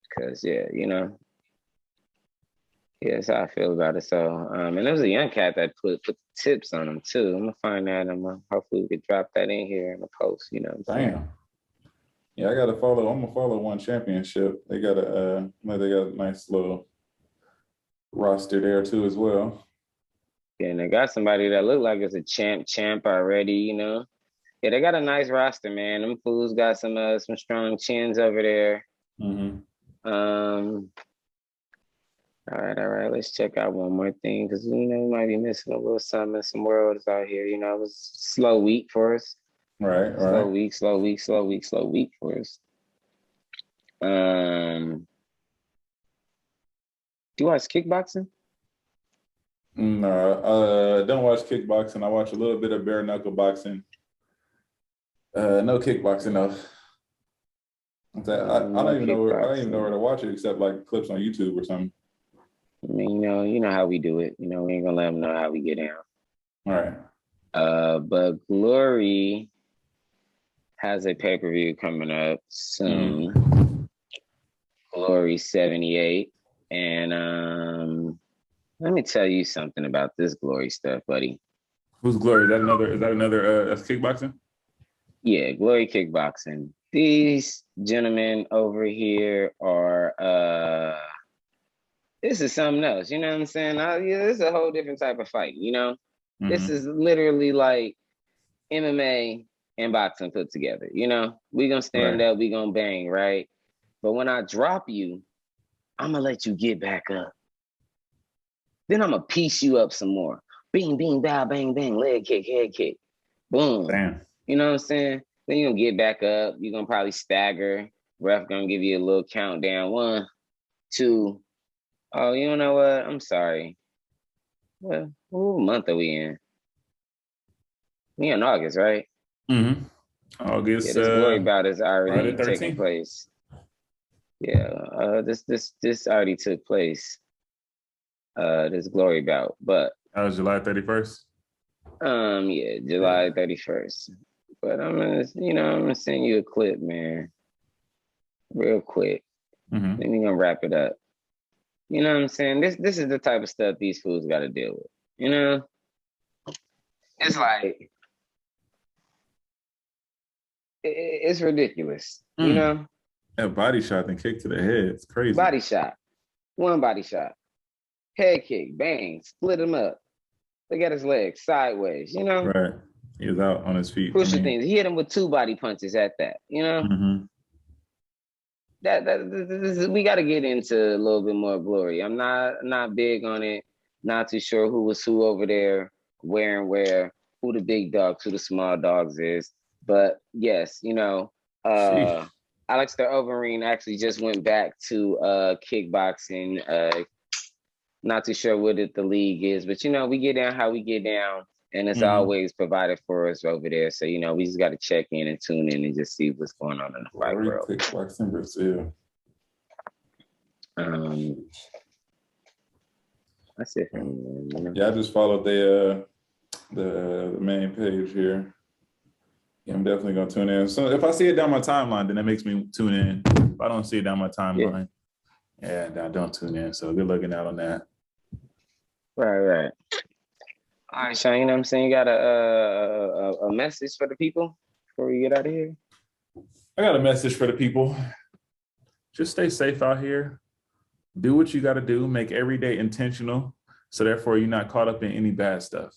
Speaker 2: Because, yeah, that's how I feel about it. So, and there was a young cat that put the tips on him, too. I'm going to find that. Hopefully we could drop that in here in the post,
Speaker 3: Damn. Yeah, I'm gonna follow ONE Championship. They got a nice little roster there too as well.
Speaker 2: Yeah, and they got somebody that look like it's a champ already, Yeah, they got a nice roster, man. Them fools got some strong chins over there. All right. Let's check out one more thing because we might be missing a little something. Some worlds out here. It was a slow week for us.
Speaker 3: Right.
Speaker 2: Slow week for us. Do you watch kickboxing?
Speaker 3: No, don't watch kickboxing. I watch a little bit of bare knuckle boxing. No kickboxing though. I don't even know where to watch it except like clips on YouTube or something.
Speaker 2: I mean, you know how we do it. We ain't gonna let them know how we get down.
Speaker 3: All right.
Speaker 2: But Glory has a pay-per-view coming up soon. Glory 78. And let me tell you something about this Glory stuff, buddy.
Speaker 3: Who's Glory? Is that another that's kickboxing?
Speaker 2: Yeah, Glory Kickboxing. These gentlemen over here are this is something else, you know what I'm saying? This is a whole different type of fight, This is literally like MMA and boxing put together, We gonna stand up, we gonna bang, right? But when I drop you, I'm gonna let you get back up. Then I'm gonna piece you up some more. Bing, bing, bow, bang, bang, leg kick, head kick. Boom.
Speaker 3: Damn.
Speaker 2: You know what I'm saying? Then you're gonna get back up. You're gonna probably stagger. Ref gonna give you a little countdown. 1, 2. Oh, you know what? I'm sorry. Well, what month are we in? We in August, right?
Speaker 3: August.
Speaker 2: Yeah, this Glory bout is already
Speaker 3: Friday
Speaker 2: taking place. Yeah, this already took place. This Glory bout, but
Speaker 3: that was July 31st.
Speaker 2: Yeah, July 31st. But I'm gonna send you a clip, man, real quick. Then we're gonna wrap it up. You know what I'm saying? This is the type of stuff these fools got to deal with. It's like it's ridiculous.
Speaker 3: A body shot and kick to the head. It's crazy.
Speaker 2: Body shot, one body shot, head kick, bang, split him up. Look at his legs sideways.
Speaker 3: Right. He was out on his feet.
Speaker 2: Crucial things. He hit him with 2 body punches at that. You know, we got to get into a little bit more glory. I'm not big on it. Not too sure who was who over there, where and where, who the big dogs, who the small dogs is. But yes, you know, Alex the Overeem actually just went back to kickboxing. Not too sure what the league is, but you know, we get down how we get down, and it's always provided for us over there. So you know, we just got to check in and tune in and just see what's going on in the fight world.
Speaker 3: Kickboxing Brazil.
Speaker 2: That's it for me, man. You know?
Speaker 3: Yeah, I just followed the main page here. Yeah, I'm definitely gonna tune in. So if I see it down my timeline, then that makes me tune in. If I don't see it down my timeline, I don't tune in. So good looking out on that.
Speaker 2: Right. All right, Sean, you know what I'm saying? You got a message for the people before we get out of here?
Speaker 3: I got a message for the people. Just stay safe out here. Do what you got to do. Make every day intentional. So therefore, you're not caught up in any bad stuff.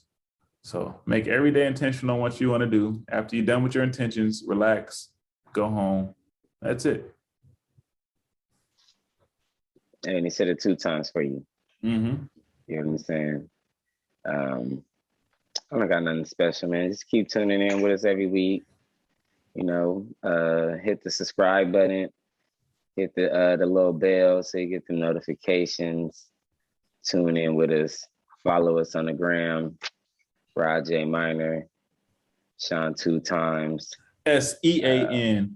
Speaker 3: So make every day intentional on what you want to do. After you're done with your intentions, relax, go home. That's it.
Speaker 2: And he said it 2 times for you.
Speaker 3: Mm-hmm.
Speaker 2: You know what I'm saying? I don't got nothing special, man. Just keep tuning in with us every week. You know, hit the subscribe button, hit the little bell so you get the notifications. Tune in with us. Follow us on the gram. Rod J Minor, Sean 2 times.
Speaker 3: SEANTWOTIMES.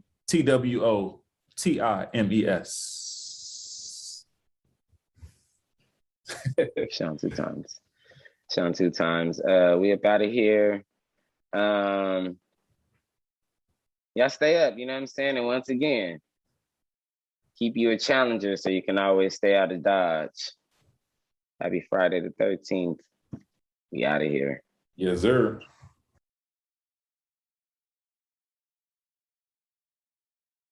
Speaker 2: Sean 2 times. Sean 2 times. We up out of here. Y'all stay up, you know what I'm saying? And once again, keep you a challenger so you can always stay out of Dodge. Happy Friday the 13th. We out of here.
Speaker 3: Yes, sir.